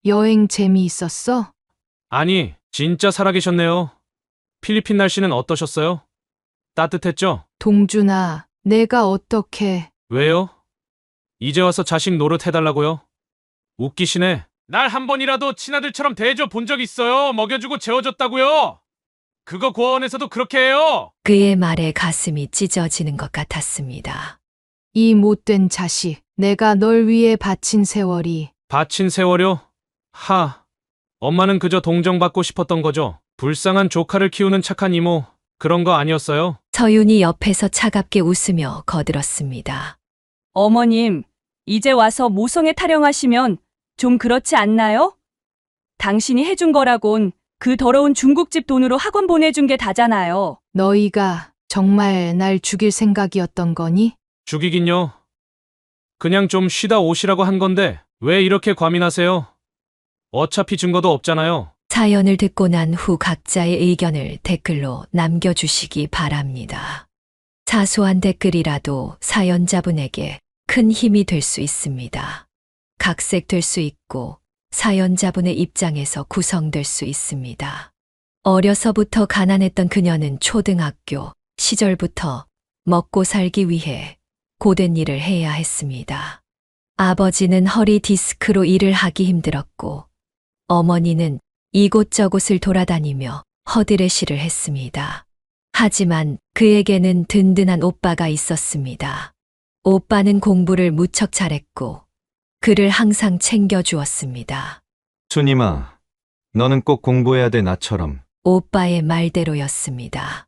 여행 재미있었어? 아니, 진짜 살아계셨네요. 필리핀 날씨는 어떠셨어요? 따뜻했죠? 동준아, 내가 어떻게... 왜요? 이제 와서 자식 노릇 해달라고요? 웃기시네. 날 한 번이라도 친아들처럼 대해줘 본 적 있어요. 먹여주고 재워줬다고요. 그거 고아원에서도 그렇게 해요. 그의 말에 가슴이 찢어지는 것 같았습니다. 이 못된 자식, 내가 널 위해 바친 세월이... 바친 세월요? 엄마는 그저 동정받고 싶었던 거죠. 불쌍한 조카를 키우는 착한 이모, 그런 거 아니었어요? 서윤이 옆에서 차갑게 웃으며 거들었습니다. 어머님, 이제 와서 모성애 타령하시면 좀 그렇지 않나요? 당신이 해준 거라곤 그 더러운 중국집 돈으로 학원 보내준 게 다잖아요. 너희가 정말 날 죽일 생각이었던 거니? 죽이긴요. 그냥 좀 쉬다 오시라고 한 건데 왜 이렇게 과민하세요? 어차피 증거도 없잖아요. 사연을 듣고 난 후 각자의 의견을 댓글로 남겨주시기 바랍니다. 사소한 댓글이라도 사연자분에게 큰 힘이 될 수 있습니다. 각색될 수 있고 사연자분의 입장에서 구성될 수 있습니다. 어려서부터 가난했던 그녀는 초등학교 시절부터 먹고 살기 위해 고된 일을 해야 했습니다. 아버지는 허리 디스크로 일을 하기 힘들었고 어머니는 이곳저곳을 돌아다니며 허드레시를 했습니다. 하지만 그에게는 든든한 오빠가 있었습니다. 오빠는 공부를 무척 잘했고 그를 항상 챙겨주었습니다. 순임아, 너는 꼭 공부해야 돼, 나처럼. 오빠의 말대로였습니다.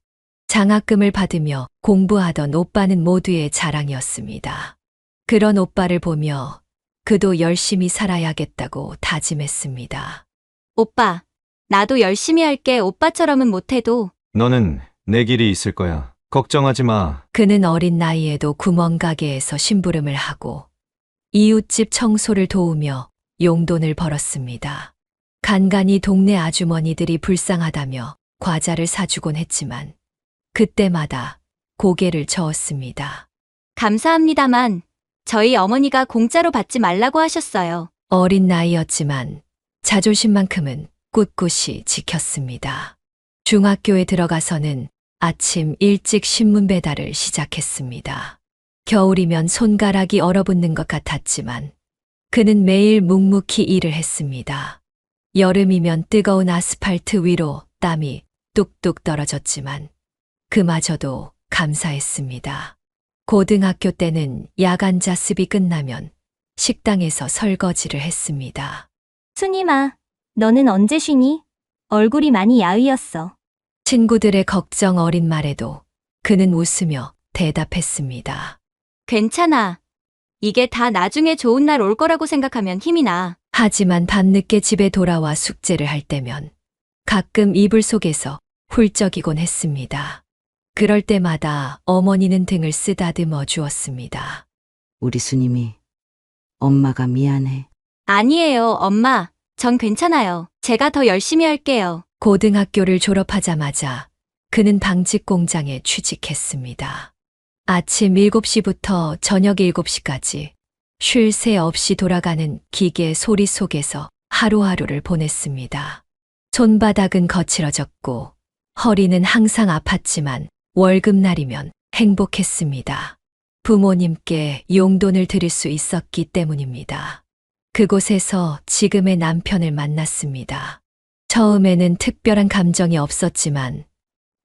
장학금을 받으며 공부하던 오빠는 모두의 자랑이었습니다. 그런 오빠를 보며 그도 열심히 살아야겠다고 다짐했습니다. 오빠, 나도 열심히 할게. 오빠처럼은 못해도. 너는 내 길이 있을 거야. 걱정하지 마. 그는 어린 나이에도 구멍가게에서 심부름을 하고 이웃집 청소를 도우며 용돈을 벌었습니다. 간간히 동네 아주머니들이 불쌍하다며 과자를 사주곤 했지만 그때마다 고개를 저었습니다. 감사합니다만 저희 어머니가 공짜로 받지 말라고 하셨어요. 어린 나이였지만 자존심만큼은 꿋꿋이 지켰습니다. 중학교에 들어가서는 아침 일찍 신문 배달을 시작했습니다. 겨울이면 손가락이 얼어붙는 것 같았지만 그는 매일 묵묵히 일을 했습니다. 여름이면 뜨거운 아스팔트 위로 땀이 뚝뚝 떨어졌지만 그마저도 감사했습니다. 고등학교 때는 야간 자습이 끝나면 식당에서 설거지를 했습니다. 순임아, 너는 언제 쉬니? 얼굴이 많이 야위었어. 친구들의 걱정 어린 말에도 그는 웃으며 대답했습니다. 괜찮아. 이게 다 나중에 좋은 날 올 거라고 생각하면 힘이 나. 하지만 밤늦게 집에 돌아와 숙제를 할 때면 가끔 이불 속에서 훌쩍이곤 했습니다. 그럴 때마다 어머니는 등을 쓰다듬어 주었습니다. 우리 순임이 엄마가 미안해. 아니에요, 엄마. 전 괜찮아요. 제가 더 열심히 할게요. 고등학교를 졸업하자마자 그는 방직 공장에 취직했습니다. 아침 7시부터 저녁 7시까지 쉴 새 없이 돌아가는 기계 소리 속에서 하루하루를 보냈습니다. 손바닥은 거칠어졌고 허리는 항상 아팠지만 월급날이면 행복했습니다. 부모님께 용돈을 드릴 수 있었기 때문입니다. 그곳에서 지금의 남편을 만났습니다. 처음에는 특별한 감정이 없었지만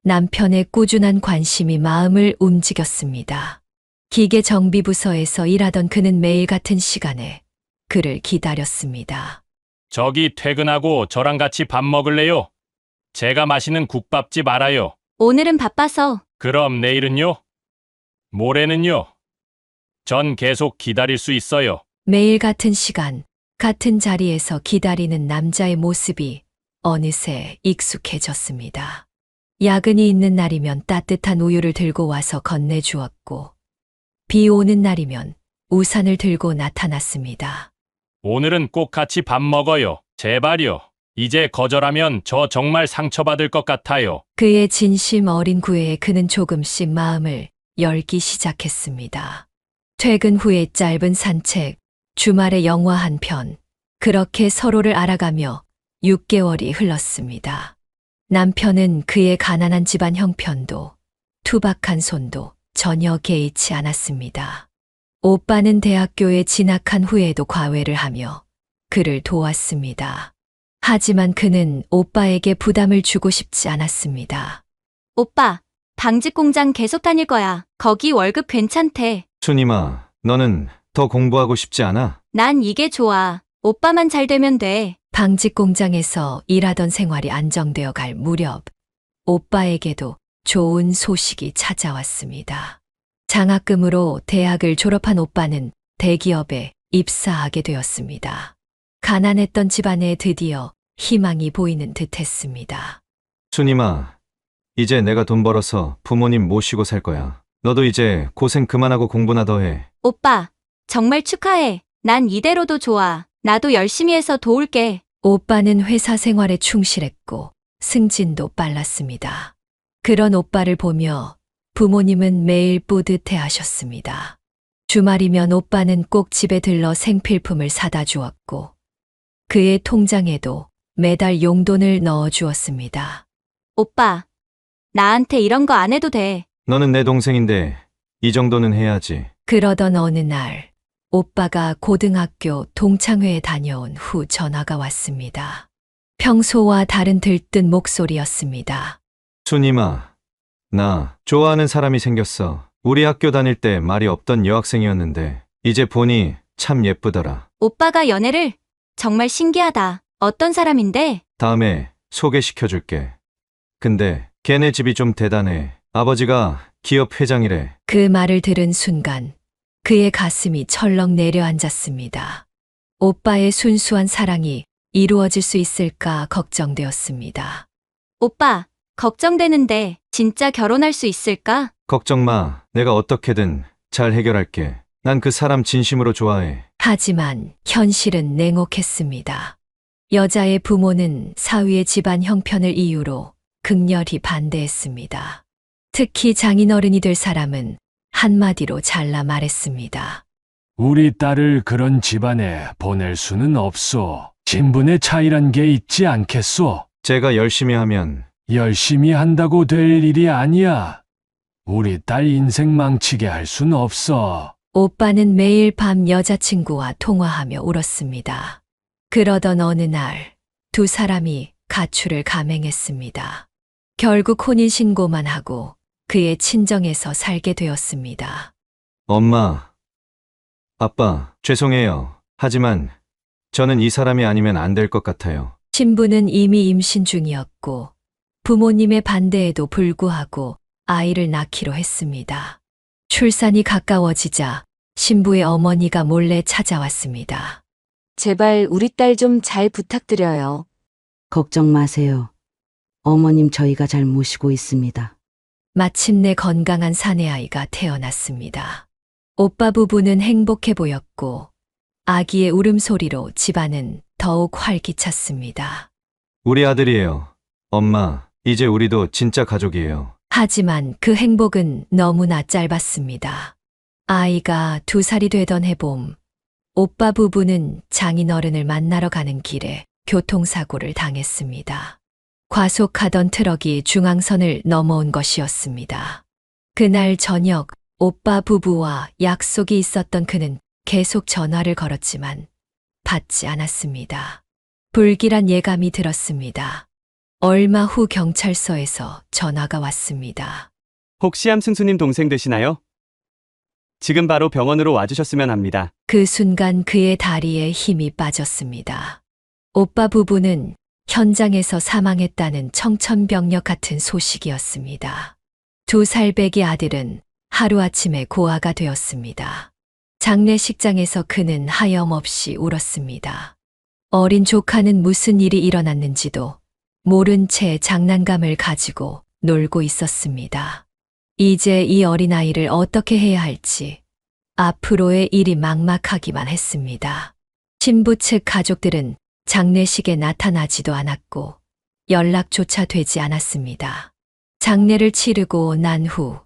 남편의 꾸준한 관심이 마음을 움직였습니다. 기계 정비부서에서 일하던 그는 매일 같은 시간에 그를 기다렸습니다. 저기 퇴근하고 저랑 같이 밥 먹을래요? 제가 마시는 국밥집 알아요. 오늘은 바빠서. 그럼 내일은요? 모레는요? 전 계속 기다릴 수 있어요. 매일 같은 시간, 같은 자리에서 기다리는 남자의 모습이 어느새 익숙해졌습니다. 야근이 있는 날이면 따뜻한 우유를 들고 와서 건네주었고, 비 오는 날이면 우산을 들고 나타났습니다. 오늘은 꼭 같이 밥 먹어요. 제발요. 이제 거절하면 저 정말 상처받을 것 같아요. 그의 진심 어린 구애에 그는 조금씩 마음을 열기 시작했습니다. 퇴근 후에 짧은 산책, 주말에 영화 한 편, 그렇게 서로를 알아가며 6개월이 흘렀습니다. 남편은 그의 가난한 집안 형편도 투박한 손도 전혀 개의치 않았습니다. 오빠는 대학교에 진학한 후에도 과외를 하며 그를 도왔습니다. 하지만 그는 오빠에게 부담을 주고 싶지 않았습니다. 오빠, 방직 공장 계속 다닐 거야. 거기 월급 괜찮대. 순임아, 너는 더 공부하고 싶지 않아? 난 이게 좋아. 오빠만 잘 되면 돼. 방직 공장에서 일하던 생활이 안정되어 갈 무렵 오빠에게도 좋은 소식이 찾아왔습니다. 장학금으로 대학을 졸업한 오빠는 대기업에 입사하게 되었습니다. 가난했던 집안에 드디어 희망이 보이는 듯 했습니다. 순임아, 이제 내가 돈 벌어서 부모님 모시고 살 거야. 너도 이제 고생 그만하고 공부나 더 해. 오빠, 정말 축하해. 난 이대로도 좋아. 나도 열심히 해서 도울게. 오빠는 회사 생활에 충실했고 승진도 빨랐습니다. 그런 오빠를 보며 부모님은 매일 뿌듯해 하셨습니다. 주말이면 오빠는 꼭 집에 들러 생필품을 사다 주었고 그의 통장에도 매달 용돈을 넣어 주었습니다. 오빠, 나한테 이런 거 안 해도 돼. 너는 내 동생인데 이 정도는 해야지. 그러던 어느 날 오빠가 고등학교 동창회에 다녀온 후 전화가 왔습니다. 평소와 다른 들뜬 목소리였습니다. 순임아, 나 좋아하는 사람이 생겼어. 우리 학교 다닐 때 말이 없던 여학생이었는데 이제 보니 참 예쁘더라. 오빠가 연애를? 정말 신기하다. 어떤 사람인데? 다음에 소개시켜줄게. 근데 걔네 집이 좀 대단해. 아버지가 기업 회장이래. 그 말을 들은 순간 그의 가슴이 철렁 내려앉았습니다. 오빠의 순수한 사랑이 이루어질 수 있을까 걱정되었습니다. 오빠, 걱정되는데 진짜 결혼할 수 있을까? 걱정 마. 내가 어떻게든 잘 해결할게. 난 그 사람 진심으로 좋아해. 하지만 현실은 냉혹했습니다. 여자의 부모는 사위의 집안 형편을 이유로 극렬히 반대했습니다. 특히 장인어른이 될 사람은 한마디로 잘라 말했습니다. 우리 딸을 그런 집안에 보낼 수는 없소. 신분의 차이란 게 있지 않겠소? 제가 열심히 하면 열심히 한다고 될 일이 아니야. 우리 딸 인생 망치게 할 순 없어. 오빠는 매일 밤 여자친구와 통화하며 울었습니다. 그러던 어느 날 두 사람이 가출을 감행했습니다. 결국 혼인신고만 하고 그의 친정에서 살게 되었습니다. 엄마, 아빠, 죄송해요. 하지만 저는 이 사람이 아니면 안 될 것 같아요. 신부는 이미 임신 중이었고 부모님의 반대에도 불구하고 아이를 낳기로 했습니다. 출산이 가까워지자 신부의 어머니가 몰래 찾아왔습니다. 제발 우리 딸 좀 잘 부탁드려요. 걱정 마세요. 어머님 저희가 잘 모시고 있습니다. 마침내 건강한 사내아이가 태어났습니다. 오빠 부부는 행복해 보였고 아기의 울음소리로 집안은 더욱 활기찼습니다. 우리 아들이에요. 엄마, 이제 우리도 진짜 가족이에요. 하지만 그 행복은 너무나 짧았습니다. 아이가 2살이 되던 해봄, 오빠 부부는 장인어른을 만나러 가는 길에 교통사고를 당했습니다. 과속하던 트럭이 중앙선을 넘어온 것이었습니다. 그날 저녁 오빠 부부와 약속이 있었던 그는 계속 전화를 걸었지만 받지 않았습니다. 불길한 예감이 들었습니다. 얼마 후 경찰서에서 전화가 왔습니다. 혹시 함승수님 동생 되시나요? 지금 바로 병원으로 와주셨으면 합니다. 그 순간 그의 다리에 힘이 빠졌습니다. 오빠 부부는 현장에서 사망했다는 청천벽력 같은 소식이었습니다. 2살 배기 아들은 하루아침에 고아가 되었습니다. 장례식장에서 그는 하염없이 울었습니다. 어린 조카는 무슨 일이 일어났는지도 모른 채 장난감을 가지고 놀고 있었습니다. 이제 이 어린아이를 어떻게 해야 할지 앞으로의 일이 막막하기만 했습니다. 신부 측 가족들은 장례식에 나타나지도 않았고 연락조차 되지 않았습니다. 장례를 치르고 난 후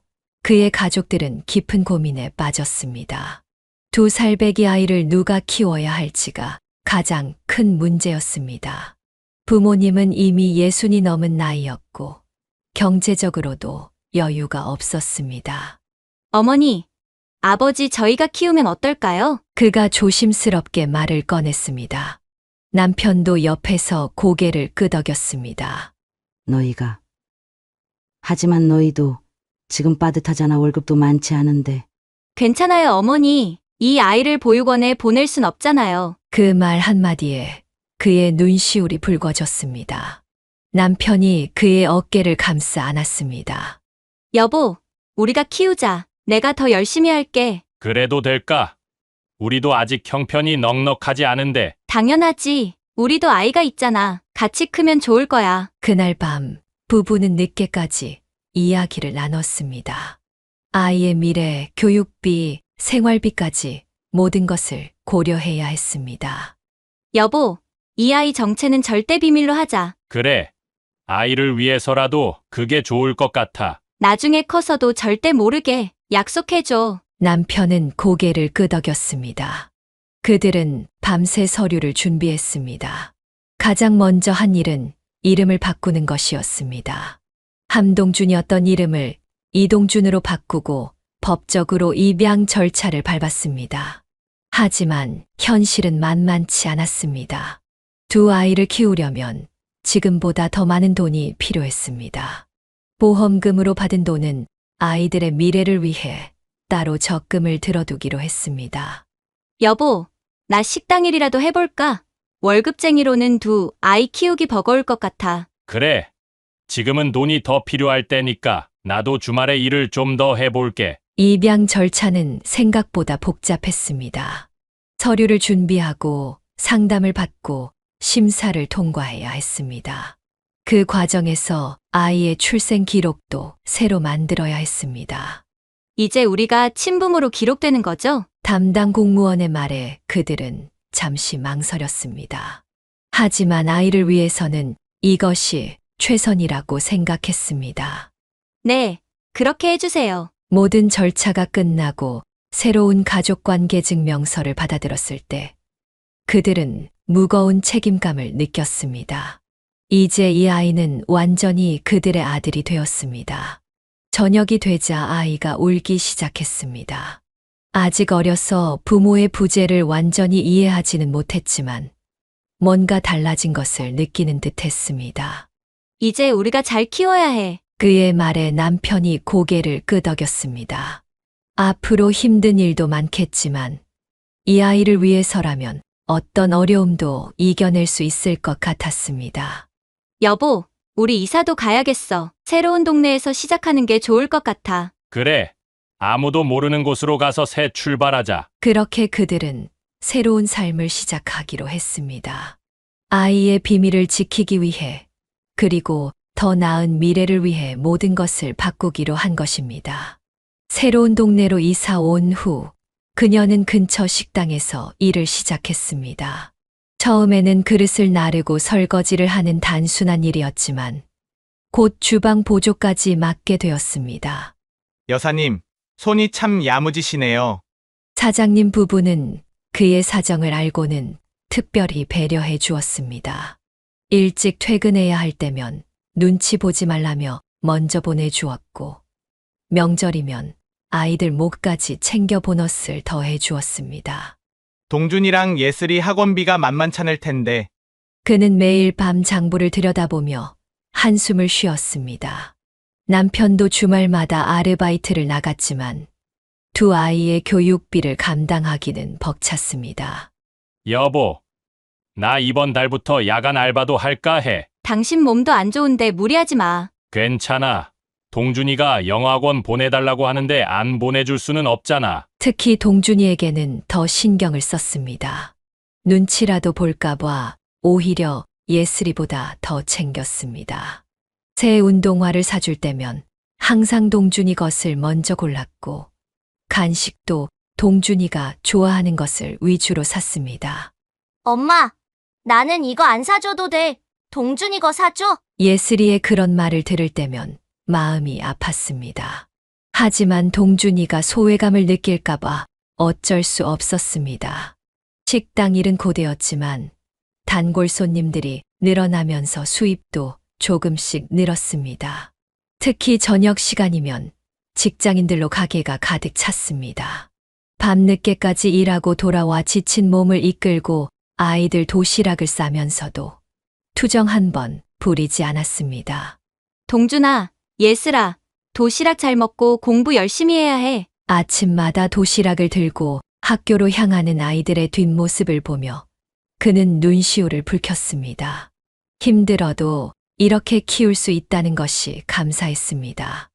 그의 가족들은 깊은 고민에 빠졌습니다. 2살 배기 아이를 누가 키워야 할지가 가장 큰 문제였습니다. 부모님은 이미 60이 넘은 나이였고 경제적으로도 여유가 없었습니다. 어머니, 아버지 저희가 키우면 어떨까요? 그가 조심스럽게 말을 꺼냈습니다. 남편도 옆에서 고개를 끄덕였습니다. 너희가. 하지만 너희도 지금 빠듯하잖아. 월급도 많지 않은데. 괜찮아요, 어머니. 이 아이를 보육원에 보낼 순 없잖아요. 그 말 한마디에 그의 눈시울이 붉어졌습니다. 남편이 그의 어깨를 감싸 안았습니다. 여보, 우리가 키우자. 내가 더 열심히 할게. 그래도 될까? 우리도 아직 형편이 넉넉하지 않은데. 당연하지. 우리도 아이가 있잖아. 같이 크면 좋을 거야. 그날 밤 부부는 늦게까지 이야기를 나눴습니다. 아이의 미래, 교육비, 생활비까지 모든 것을 고려해야 했습니다. 여보, 이 아이 정체는 절대 비밀로 하자. 그래. 아이를 위해서라도 그게 좋을 것 같아. 나중에 커서도 절대 모르게 약속해줘. 남편은 고개를 끄덕였습니다. 그들은 밤새 서류를 준비했습니다. 가장 먼저 한 일은 이름을 바꾸는 것이었습니다. 함동준이었던 이름을 이동준으로 바꾸고 법적으로 입양 절차를 밟았습니다. 하지만 현실은 만만치 않았습니다. 두 아이를 키우려면 지금보다 더 많은 돈이 필요했습니다. 보험금으로 받은 돈은 아이들의 미래를 위해 따로 적금을 들어두기로 했습니다. 여보, 나 식당 일이라도 해볼까? 월급쟁이로는 두 아이 키우기 버거울 것 같아. 그래. 지금은 돈이 더 필요할 때니까 나도 주말에 일을 좀 더 해볼게. 입양 절차는 생각보다 복잡했습니다. 서류를 준비하고 상담을 받고 심사를 통과해야 했습니다. 그 과정에서 아이의 출생 기록도 새로 만들어야 했습니다. 이제 우리가 친부모로 기록되는 거죠? 담당 공무원의 말에 그들은 잠시 망설였습니다. 하지만 아이를 위해서는 이것이 최선이라고 생각했습니다. 네, 그렇게 해주세요. 모든 절차가 끝나고 새로운 가족관계 증명서를 받아들었을 때 그들은 무거운 책임감을 느꼈습니다. 이제 이 아이는 완전히 그들의 아들이 되었습니다. 저녁이 되자 아이가 울기 시작했습니다. 아직 어려서 부모의 부재를 완전히 이해하지는 못했지만 뭔가 달라진 것을 느끼는 듯 했습니다. 이제 우리가 잘 키워야 해. 그의 말에 남편이 고개를 끄덕였습니다. 앞으로 힘든 일도 많겠지만 이 아이를 위해서라면 어떤 어려움도 이겨낼 수 있을 것 같았습니다. 여보, 우리 이사도 가야겠어. 새로운 동네에서 시작하는 게 좋을 것 같아. 그래. 아무도 모르는 곳으로 가서 새 출발하자. 그렇게 그들은 새로운 삶을 시작하기로 했습니다. 아이의 비밀을 지키기 위해 그리고 더 나은 미래를 위해 모든 것을 바꾸기로 한 것입니다. 새로운 동네로 이사 온 후 그녀는 근처 식당에서 일을 시작했습니다. 처음에는 그릇을 나르고 설거지를 하는 단순한 일이었지만 곧 주방 보조까지 맡게 되었습니다. 여사님, 손이 참 야무지시네요. 사장님 부부는 그의 사정을 알고는 특별히 배려해 주었습니다. 일찍 퇴근해야 할 때면 눈치 보지 말라며 먼저 보내주었고 명절이면 아이들 목까지 챙겨 보너스를 더해 주었습니다. 동준이랑 예슬이 학원비가 만만찮을 텐데. 그는 매일 밤 장부를 들여다보며 한숨을 쉬었습니다. 남편도 주말마다 아르바이트를 나갔지만 두 아이의 교육비를 감당하기는 벅찼습니다. 여보, 나 이번 달부터 야간 알바도 할까 해. 당신 몸도 안 좋은데 무리하지 마. 괜찮아. 동준이가 영어학원 보내달라고 하는데 안 보내줄 수는 없잖아. 특히 동준이에게는 더 신경을 썼습니다. 눈치라도 볼까봐 오히려 예슬이보다 더 챙겼습니다. 새 운동화를 사줄 때면 항상 동준이 것을 먼저 골랐고 간식도 동준이가 좋아하는 것을 위주로 샀습니다. 엄마, 나는 이거 안 사줘도 돼. 동준이 거 사줘. 예슬이의 그런 말을 들을 때면 마음이 아팠습니다. 하지만 동준이가 소외감을 느낄까봐 어쩔 수 없었습니다. 식당 일은 고되었지만 단골 손님들이 늘어나면서 수입도 조금씩 늘었습니다. 특히 저녁 시간이면 직장인들로 가게가 가득 찼습니다. 밤늦게까지 일하고 돌아와 지친 몸을 이끌고 아이들 도시락을 싸면서도 투정 한 번 부리지 않았습니다. 동준아, 예슬아, 도시락 잘 먹고 공부 열심히 해야 해. 아침마다 도시락을 들고 학교로 향하는 아이들의 뒷모습을 보며 그는 눈시울을 붉혔습니다. 힘들어도 이렇게 키울 수 있다는 것이 감사했습니다.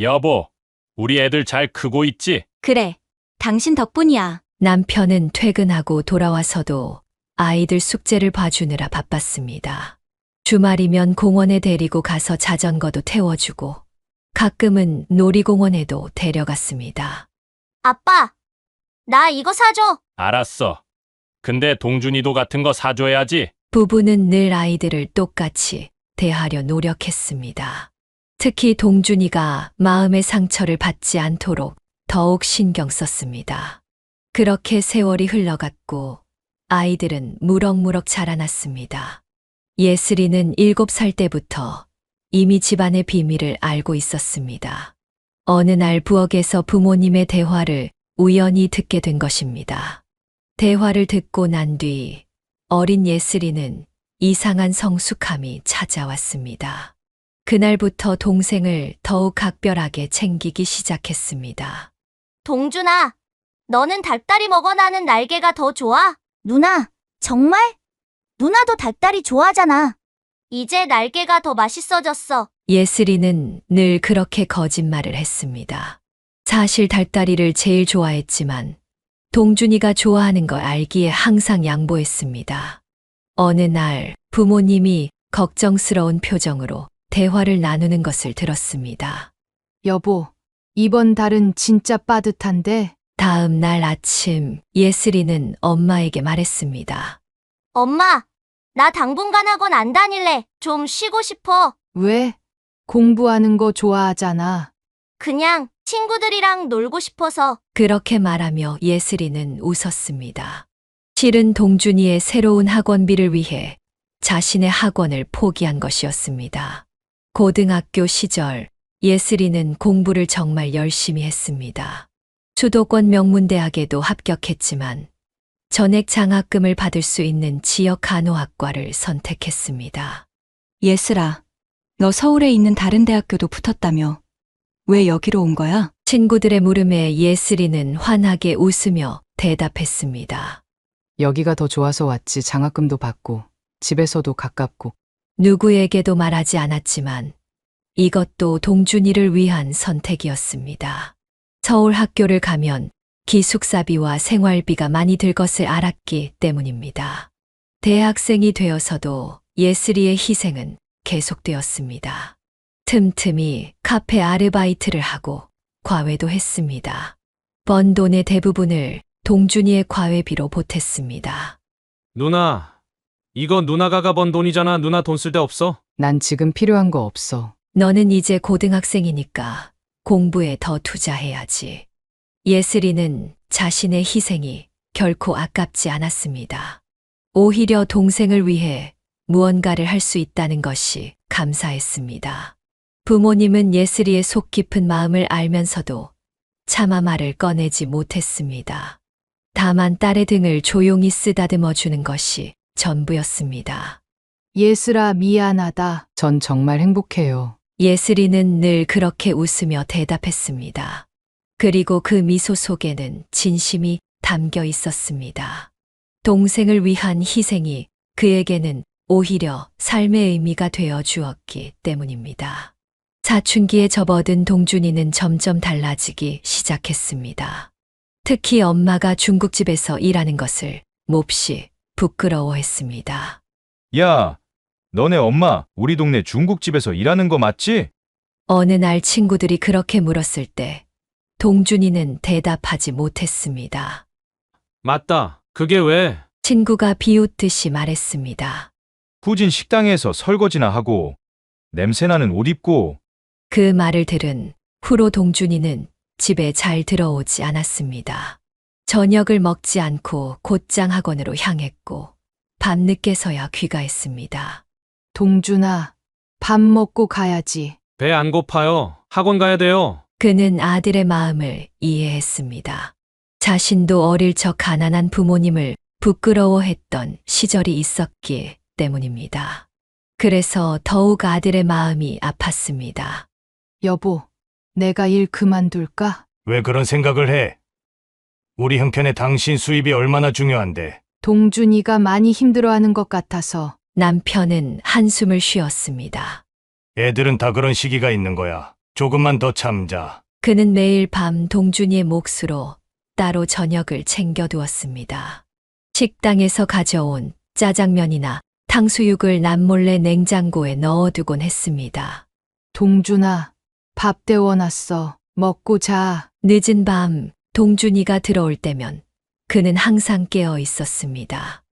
여보, 우리 애들 잘 크고 있지? 그래, 당신 덕분이야. 남편은 퇴근하고 돌아와서도 아이들 숙제를 봐주느라 바빴습니다. 주말이면 공원에 데리고 가서 자전거도 태워주고 가끔은 놀이공원에도 데려갔습니다. 아빠, 나 이거 사줘. 알았어. 근데 동준이도 같은 거 사줘야지. 부부는 늘 아이들을 똑같이 대하려 노력했습니다. 특히 동준이가 마음의 상처를 받지 않도록 더욱 신경 썼습니다. 그렇게 세월이 흘러갔고 아이들은 무럭무럭 자라났습니다. 예슬이는 7살 때부터 이미 집안의 비밀을 알고 있었습니다. 어느 날 부엌에서 부모님의 대화를 우연히 듣게 된 것입니다. 대화를 듣고 난 뒤 어린 예슬이는 이상한 성숙함이 찾아왔습니다. 그날부터 동생을 더욱 각별하게 챙기기 시작했습니다. 동준아, 너는 닭다리 먹어. 나는 날개가 더 좋아. 누나, 정말? 누나도 닭다리 좋아하잖아. 이제 날개가 더 맛있어졌어. 예슬이는 늘 그렇게 거짓말을 했습니다. 사실 닭다리를 제일 좋아했지만 동준이가 좋아하는 걸 알기에 항상 양보했습니다. 어느 날 부모님이 걱정스러운 표정으로 대화를 나누는 것을 들었습니다. 여보, 이번 달은 진짜 빠듯한데? 다음 날 아침 예슬이는 엄마에게 말했습니다. 엄마, 나 당분간 학원 안 다닐래. 좀 쉬고 싶어. 왜? 공부하는 거 좋아하잖아. 그냥 친구들이랑 놀고 싶어서. 그렇게 말하며 예슬이는 웃었습니다. 실은 동준이의 새로운 학원비를 위해 자신의 학원을 포기한 것이었습니다. 고등학교 시절 예슬이는 공부를 정말 열심히 했습니다. 수도권 명문대학에도 합격했지만 전액 장학금을 받을 수 있는 지역 간호학과를 선택했습니다. 예슬아, 너 서울에 있는 다른 대학교도 붙었다며. 왜 여기로 온 거야? 친구들의 물음에 예슬이는 환하게 웃으며 대답했습니다. 여기가 더 좋아서 왔지. 장학금도 받고 집에서도 가깝고. 누구에게도 말하지 않았지만 이것도 동준이를 위한 선택이었습니다. 서울 학교를 가면 기숙사비와 생활비가 많이 들 것을 알았기 때문입니다. 대학생이 되어서도 예슬이의 희생은 계속되었습니다. 틈틈이 카페 아르바이트를 하고 과외도 했습니다. 번 돈의 대부분을 동준이의 과외비로 보탰습니다. 누나, 이거 누나가 번 돈이잖아. 누나 돈 쓸 데 없어? 난 지금 필요한 거 없어. 너는 이제 고등학생이니까 공부에 더 투자해야지. 예슬이는 자신의 희생이 결코 아깝지 않았습니다. 오히려 동생을 위해 무언가를 할 수 있다는 것이 감사했습니다. 부모님은 예슬이의 속 깊은 마음을 알면서도 차마 말을 꺼내지 못했습니다. 다만 딸의 등을 조용히 쓰다듬어 주는 것이 전부였습니다. 예슬아, 미안하다. 전 정말 행복해요. 예슬이는 늘 그렇게 웃으며 대답했습니다. 그리고 그 미소 속에는 진심이 담겨 있었습니다. 동생을 위한 희생이 그에게는 오히려 삶의 의미가 되어 주었기 때문입니다. 사춘기에 접어든 동준이는 점점 달라지기 시작했습니다. 특히 엄마가 중국집에서 일하는 것을 몹시 부끄러워했습니다. 야, 너네 엄마 우리 동네 중국집에서 일하는 거 맞지? 어느 날 친구들이 그렇게 물었을 때 동준이는 대답하지 못했습니다. 맞다. 그게 왜? 친구가 비웃듯이 말했습니다. 후진 식당에서 설거지나 하고 냄새나는 옷 입고. 그 말을 들은 후로 동준이는 집에 잘 들어오지 않았습니다. 저녁을 먹지 않고 곧장 학원으로 향했고 밤늦게서야 귀가했습니다. 동준아, 밥 먹고 가야지. 배 안 고파요. 학원 가야 돼요. 그는 아들의 마음을 이해했습니다. 자신도 어릴 적 가난한 부모님을 부끄러워했던 시절이 있었기 때문입니다. 그래서 더욱 아들의 마음이 아팠습니다. 여보, 내가 일 그만둘까? 왜 그런 생각을 해? 우리 형편에 당신 수입이 얼마나 중요한데. 동준이가 많이 힘들어하는 것 같아서. 남편은 한숨을 쉬었습니다. 애들은 다 그런 시기가 있는 거야. 조금만 더 참자. 그는 매일 밤 동준이의 몫으로 따로 저녁을 챙겨두었습니다. 식당에서 가져온 짜장면이나 탕수육을 남몰래 냉장고에 넣어두곤 했습니다. 동준아, 밥 데워놨어. 먹고 자. 늦은 밤 동준이가 들어올 때면 그는 항상 깨어 있었습니다.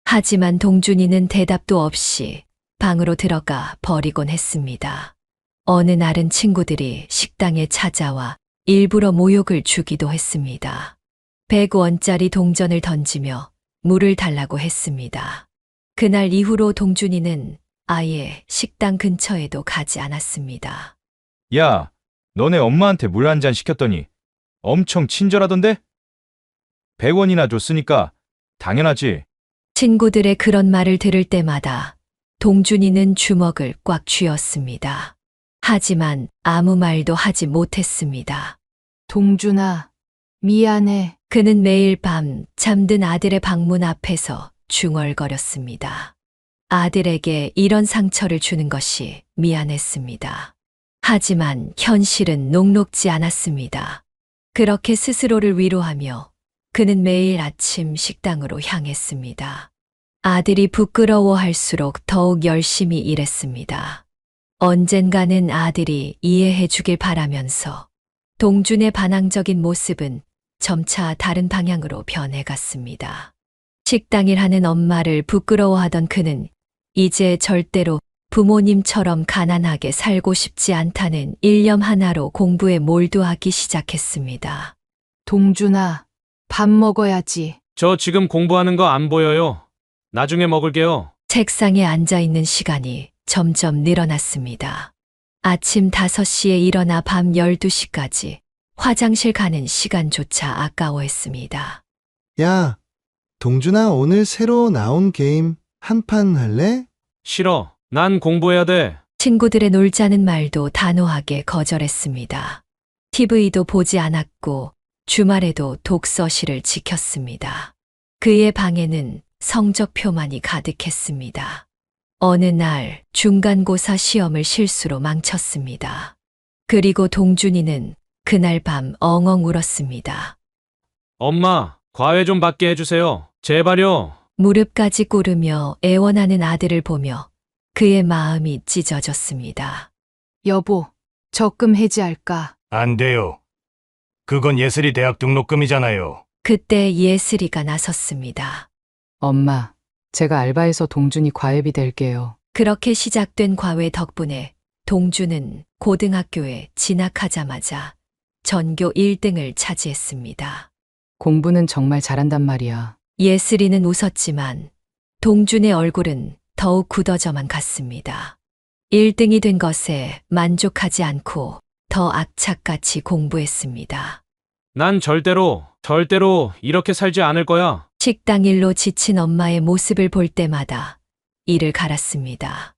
하지만 동준이는 대답도 없이 방으로 들어가 버리곤 했습니다. 어느 날은 친구들이 식당에 찾아와 일부러 모욕을 주기도 했습니다. 100원짜리 동전을 던지며 물을 달라고 했습니다. 그날 이후로 동준이는 아예 식당 근처에도 가지 않았습니다. 야, 너네 엄마한테 물 한 잔 시켰더니 엄청 친절하던데? 100원이나 줬으니까 당연하지. 친구들의 그런 말을 들을 때마다 동준이는 주먹을 꽉 쥐었습니다. 하지만 아무 말도 하지 못했습니다. 동준아, 미안해. 그는 매일 밤 잠든 아들의 방문 앞에서 중얼거렸습니다. 아들에게 이런 상처를 주는 것이 미안했습니다. 하지만 현실은 녹록지 않았습니다. 그렇게 스스로를 위로하며 그는 매일 아침 식당으로 향했습니다. 아들이 부끄러워할수록 더욱 열심히 일했습니다. 언젠가는 아들이 이해해 주길 바라면서 동준의 반항적인 모습은 점차 다른 방향으로 변해갔습니다. 식당 일하는 엄마를 부끄러워하던 그는 이제 절대로 부모님처럼 가난하게 살고 싶지 않다는 일념 하나로 공부에 몰두하기 시작했습니다. 동준아, 밥 먹어야지. 저 지금 공부하는 거 안 보여요. 나중에 먹을게요. 책상에 앉아 있는 시간이 점점 늘어났습니다. 아침 5시에 일어나 밤 12시까지 화장실 가는 시간조차 아까워했습니다. 야, 동준아, 오늘 새로 나온 게임 한 판 할래? 싫어. 난 공부해야 돼. 친구들의 놀자는 말도 단호하게 거절했습니다. TV도 보지 않았고 주말에도 독서실을 지켰습니다. 그의 방에는 성적표만이 가득했습니다. 어느 날 중간고사 시험을 실수로 망쳤습니다. 그리고 동준이는 그날 밤 엉엉 울었습니다. 엄마, 과외 좀 받게 해주세요. 제발요. 무릎까지 꿇으며 애원하는 아들을 보며 그의 마음이 찢어졌습니다. 여보, 적금 해지할까? 안 돼요. 그건 예슬이 대학 등록금이잖아요. 그때 예슬이가 나섰습니다. 엄마, 제가 알바해서 동준이 과외비 댈게요. 그렇게 시작된 과외 덕분에 동준은 고등학교에 진학하자마자 전교 1등을 차지했습니다. 공부는 정말 잘한단 말이야. 예슬이는 웃었지만 동준의 얼굴은 더욱 굳어져만 갔습니다. 1등이 된 것에 만족하지 않고 더 악착같이 공부했습니다. 난 절대로 이렇게 살지 않을 거야. 식당 일로 지친 엄마의 모습을 볼 때마다 이를 갈았습니다.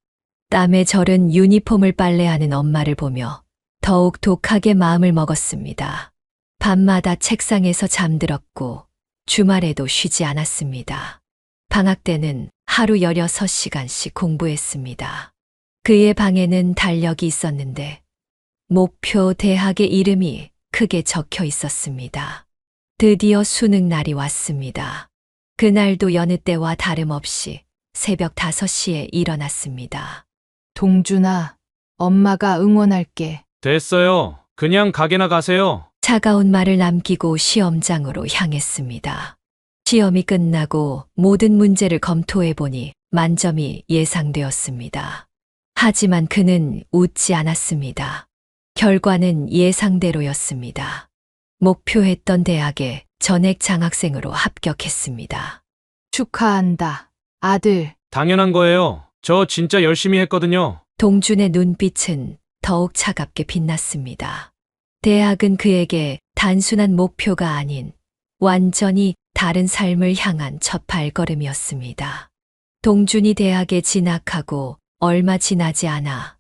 땀에 절은 유니폼을 빨래하는 엄마를 보며 더욱 독하게 마음을 먹었습니다. 밤마다 책상에서 잠들었고 주말에도 쉬지 않았습니다. 방학 때는 하루 16시간씩 공부했습니다. 그의 방에는 달력이 있었는데 목표 대학의 이름이 크게 적혀 있었습니다. 드디어 수능 날이 왔습니다. 그날도 여느 때와 다름없이 새벽 5시에 일어났습니다. 동준아, 엄마가 응원할게. 됐어요. 그냥 가게나 가세요. 차가운 말을 남기고 시험장으로 향했습니다. 시험이 끝나고 모든 문제를 검토해보니 만점이 예상되었습니다. 하지만 그는 웃지 않았습니다. 결과는 예상대로였습니다. 목표했던 대학에 전액 장학생으로 합격했습니다. 축하한다. 아들. 당연한 거예요. 저 진짜 열심히 했거든요. 동준의 눈빛은 더욱 차갑게 빛났습니다. 대학은 그에게 단순한 목표가 아닌 완전히 다른 삶을 향한 첫 발걸음이었습니다. 동준이 대학에 진학하고 얼마 지나지 않아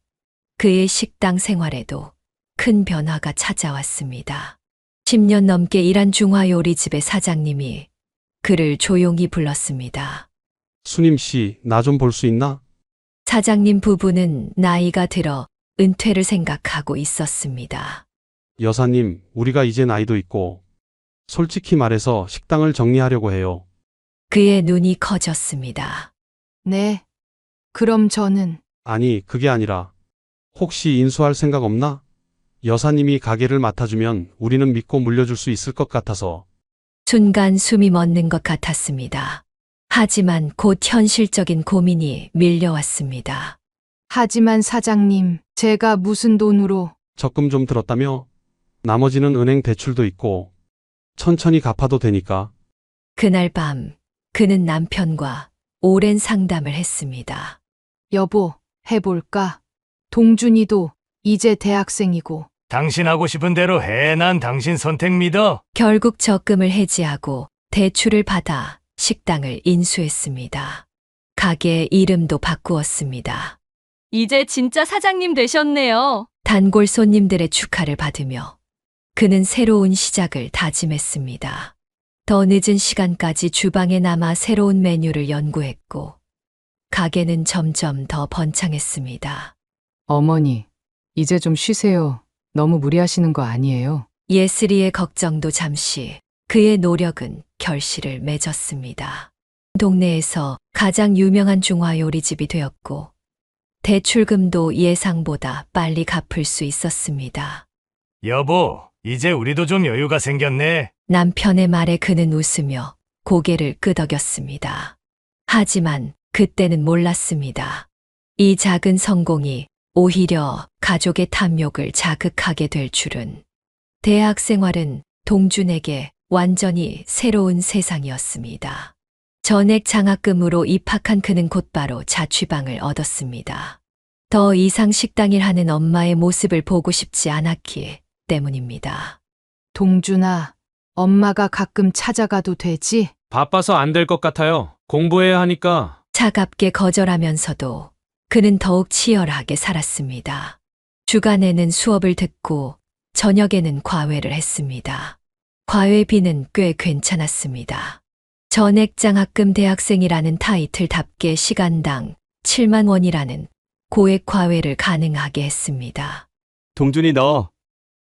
그의 식당 생활에도 큰 변화가 찾아왔습니다. 10년 넘게 일한 중화요리집의 사장님이 그를 조용히 불렀습니다. 수님 씨, 나 좀 볼 수 있나? 사장님 부부는 나이가 들어 은퇴를 생각하고 있었습니다. 여사님, 우리가 이제 나이도 있고 솔직히 말해서 식당을 정리하려고 해요. 그의 눈이 커졌습니다. 네. 그럼 저는 아니, 그게 아니라 혹시 인수할 생각 없나? 여사님이 가게를 맡아주면 우리는 믿고 물려줄 수 있을 것 같아서. 순간 숨이 멎는 것 같았습니다. 하지만 곧 현실적인 고민이 밀려왔습니다. 하지만 사장님, 제가 무슨 돈으로 적금 좀 들었다며? 나머지는 은행 대출도 있고 천천히 갚아도 되니까. 그날 밤 그는 남편과 오랜 상담을 했습니다. 여보, 해볼까? 동준이도 이제 대학생이고. 당신 하고 싶은 대로 해. 난 당신 선택 믿어. 결국 적금을 해지하고 대출을 받아 식당을 인수했습니다. 가게의 이름도 바꾸었습니다. 이제 진짜 사장님 되셨네요. 단골 손님들의 축하를 받으며 그는 새로운 시작을 다짐했습니다. 더 늦은 시간까지 주방에 남아 새로운 메뉴를 연구했고 가게는 점점 더 번창했습니다. 어머니, 이제 좀 쉬세요. 너무 무리하시는 거 아니에요? 예슬이의 걱정도 잠시, 그의 노력은 결실을 맺었습니다. 동네에서 가장 유명한 중화요리집이 되었고 대출금도 예상보다 빨리 갚을 수 있었습니다. 여보, 이제 우리도 좀 여유가 생겼네. 남편의 말에 그는 웃으며 고개를 끄덕였습니다. 하지만 그때는 몰랐습니다. 이 작은 성공이 오히려 가족의 탐욕을 자극하게 될 줄은. 대학 생활은 동준에게 완전히 새로운 세상이었습니다. 전액 장학금으로 입학한 그는 곧바로 자취방을 얻었습니다. 더 이상 식당일 하는 엄마의 모습을 보고 싶지 않았기 때문입니다. 동준아, 엄마가 가끔 찾아가도 되지? 바빠서 안 될 것 같아요. 공부해야 하니까. 차갑게 거절하면서도 그는 더욱 치열하게 살았습니다. 주간에는 수업을 듣고 저녁에는 과외를 했습니다. 과외비는 꽤 괜찮았습니다. 전액 장학금 대학생이라는 타이틀답게 시간당 7만 원이라는 고액 과외를 가능하게 했습니다. 동준이 너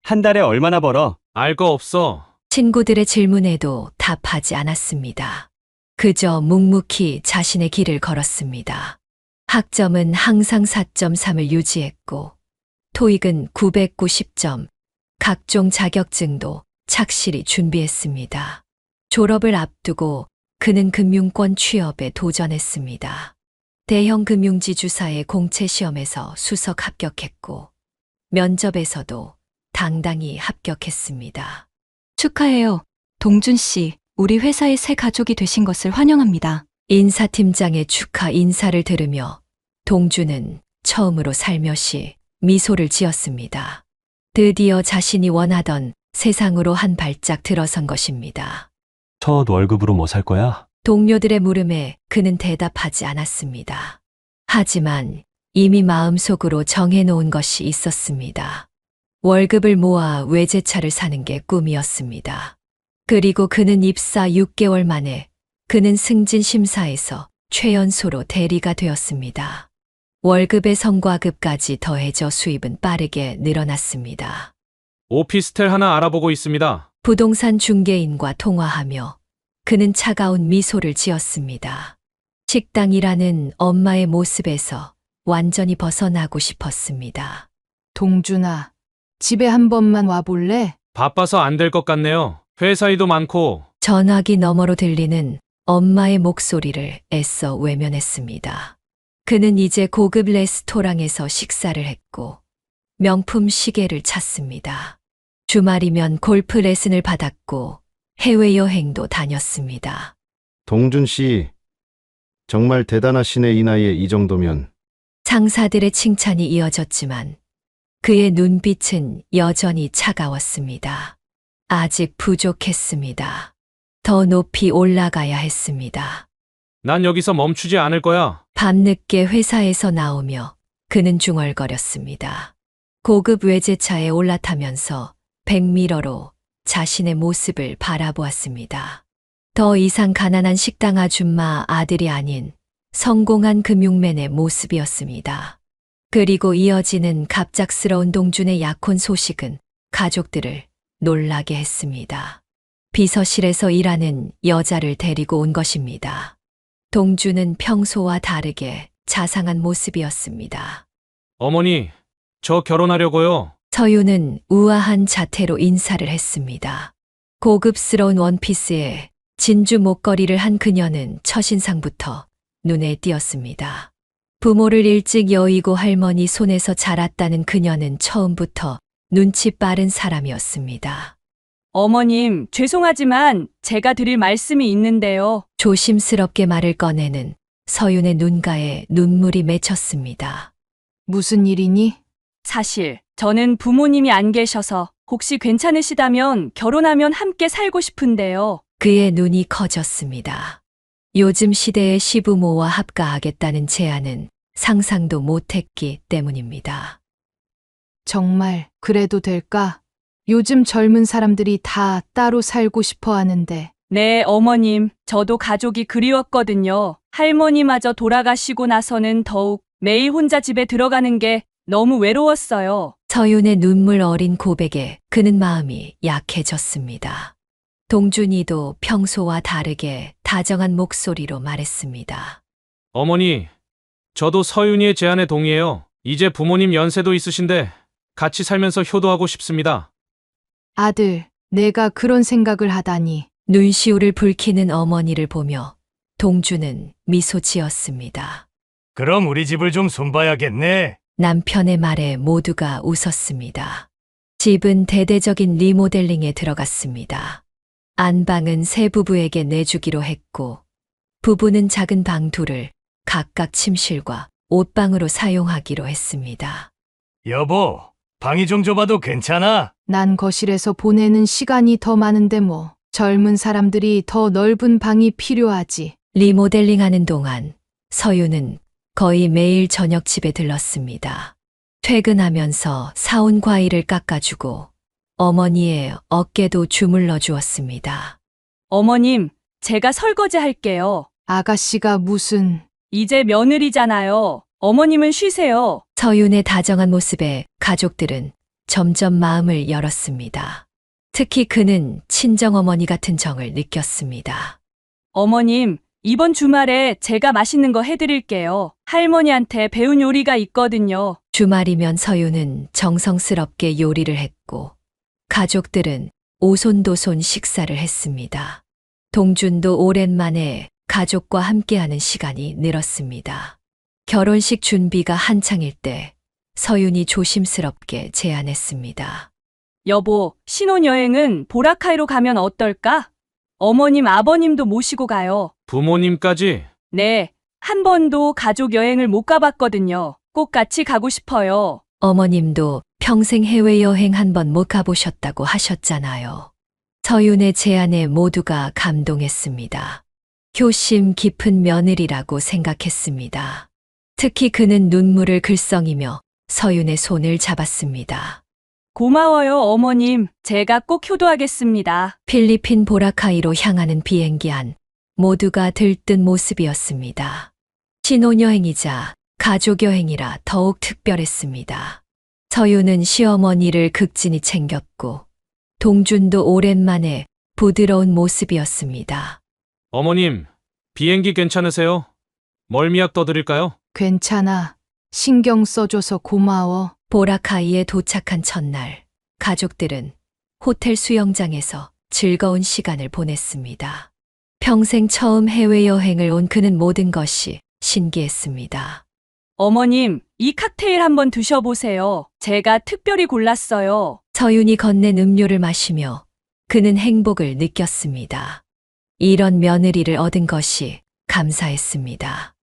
한 달에 얼마나 벌어? 알 거 없어. 친구들의 질문에도 답하지 않았습니다. 그저 묵묵히 자신의 길을 걸었습니다. 학점은 항상 4.3을 유지했고 토익은 990점, 각종 자격증도 착실히 준비했습니다. 졸업을 앞두고 그는 금융권 취업에 도전했습니다. 대형 금융지주사의 공채 시험에서 수석 합격했고 면접에서도 당당히 합격했습니다. 축하해요. 동준 씨, 우리 회사의 새 가족이 되신 것을 환영합니다. 인사팀장의 축하 인사를 들으며 동준은 처음으로 살며시 미소를 지었습니다. 드디어 자신이 원하던 세상으로 한 발짝 들어선 것입니다. 첫 월급으로 뭐 살 거야? 동료들의 물음에 그는 대답하지 않았습니다. 하지만 이미 마음속으로 정해놓은 것이 있었습니다. 월급을 모아 외제차를 사는 게 꿈이었습니다. 그리고 그는 입사 6개월 만에 그는 승진 심사에서 최연소로 대리가 되었습니다. 월급의 성과급까지 더해져 수입은 빠르게 늘어났습니다. 오피스텔 하나 알아보고 있습니다. 부동산 중개인과 통화하며 그는 차가운 미소를 지었습니다. 식당이라는 엄마의 모습에서 완전히 벗어나고 싶었습니다. 동준아, 집에 한 번만 와볼래? 바빠서 안 될 것 같네요. 회사 일도 많고. 전화기 너머로 들리는 엄마의 목소리를 애써 외면했습니다. 그는 이제 고급 레스토랑에서 식사를 했고 명품 시계를 찼습니다. 주말이면 골프 레슨을 받았고 해외여행도 다녔습니다. 동준 씨, 정말 대단하시네. 이 나이에 이 정도면. 상사들의 칭찬이 이어졌지만 그의 눈빛은 여전히 차가웠습니다. 아직 부족했습니다. 더 높이 올라가야 했습니다. 난 여기서 멈추지 않을 거야. 밤늦게 회사에서 나오며 그는 중얼거렸습니다. 고급 외제차에 올라타면서 백미러로 자신의 모습을 바라보았습니다. 더 이상 가난한 식당 아줌마 아들이 아닌 성공한 금융맨의 모습이었습니다. 그리고 이어지는 갑작스러운 동준의 약혼 소식은 가족들을 놀라게 했습니다. 비서실에서 일하는 여자를 데리고 온 것입니다. 동준은 평소와 다르게 자상한 모습이었습니다. 어머니, 저 결혼하려고요. 서윤은 우아한 자태로 인사를 했습니다. 고급스러운 원피스에 진주 목걸이를 한 그녀는 첫인상부터 눈에 띄었습니다. 부모를 일찍 여의고 할머니 손에서 자랐다는 그녀는 처음부터 눈치 빠른 사람이었습니다. 어머님, 죄송하지만 제가 드릴 말씀이 있는데요. 조심스럽게 말을 꺼내는 서윤의 눈가에 눈물이 맺혔습니다. 무슨 일이니? 사실 저는 부모님이 안 계셔서 혹시 괜찮으시다면 결혼하면 함께 살고 싶은데요. 그의 눈이 커졌습니다. 요즘 시대의 시부모와 합가하겠다는 제안은 상상도 못했기 때문입니다. 정말 그래도 될까? 요즘 젊은 사람들이 다 따로 살고 싶어 하는데. 네, 어머님. 저도 가족이 그리웠거든요. 할머니마저 돌아가시고 나서는 더욱 매일 혼자 집에 들어가는 게 너무 외로웠어요. 서윤의 눈물 어린 고백에 그는 마음이 약해졌습니다. 동준이도 평소와 다르게 다정한 목소리로 말했습니다. 어머니, 저도 서윤이의 제안에 동의해요. 이제 부모님 연세도 있으신데 같이 살면서 효도하고 싶습니다. 아들, 내가 그런 생각을 하다니. 눈시울을 붉히는 어머니를 보며 동준은 미소 지었습니다. 그럼 우리 집을 좀 손봐야겠네. 남편의 말에 모두가 웃었습니다. 집은 대대적인 리모델링에 들어갔습니다. 안방은 새 부부에게 내주기로 했고, 부부는 작은 방 둘을 각각 침실과 옷방으로 사용하기로 했습니다. 여보, 방이 좀 좁아도 괜찮아? 난 거실에서 보내는 시간이 더 많은데 뭐. 젊은 사람들이 더 넓은 방이 필요하지. 리모델링하는 동안 서윤은 거의 매일 저녁 집에 들렀습니다. 퇴근하면서 사온 과일을 깎아주고 어머니의 어깨도 주물러 주었습니다. 어머님, 제가 설거지 할게요. 아가씨가 무슨... 이제 며느리잖아요. 어머님은 쉬세요. 서윤의 다정한 모습에 가족들은 점점 마음을 열었습니다. 특히 그는 친정어머니 같은 정을 느꼈습니다. 어머님, 이번 주말에 제가 맛있는 거 해드릴게요. 할머니한테 배운 요리가 있거든요. 주말이면 서윤은 정성스럽게 요리를 했고 가족들은 오손도손 식사를 했습니다. 동준도 오랜만에 가족과 함께하는 시간이 늘었습니다. 결혼식 준비가 한창일 때 서윤이 조심스럽게 제안했습니다. 여보, 신혼여행은 보라카이로 가면 어떨까? 어머님, 아버님도 모시고 가요. 부모님까지? 네, 한 번도 가족 여행을 못 가봤거든요. 꼭 같이 가고 싶어요. 어머님도 평생 해외여행 한 번 못 가보셨다고 하셨잖아요. 서윤의 제안에 모두가 감동했습니다. 효심 깊은 며느리라고 생각했습니다. 특히 그는 눈물을 글썽이며 서윤의 손을 잡았습니다. 고마워요, 어머님. 제가 꼭 효도하겠습니다. 필리핀 보라카이로 향하는 비행기 안 모두가 들뜬 모습이었습니다. 신혼여행이자 가족여행이라 더욱 특별했습니다. 서윤은 시어머니를 극진히 챙겼고 동준도 오랜만에 부드러운 모습이었습니다. 어머님, 비행기 괜찮으세요? 멀미약 떠드릴까요? 괜찮아. 신경 써줘서 고마워. 보라카이에 도착한 첫날, 가족들은 호텔 수영장에서 즐거운 시간을 보냈습니다. 평생 처음 해외여행을 온 그는 모든 것이 신기했습니다. 어머님, 이 칵테일 한번 드셔보세요. 제가 특별히 골랐어요. 서윤이 건넨 음료를 마시며 그는 행복을 느꼈습니다. 이런 며느리를 얻은 것이 감사했습니다.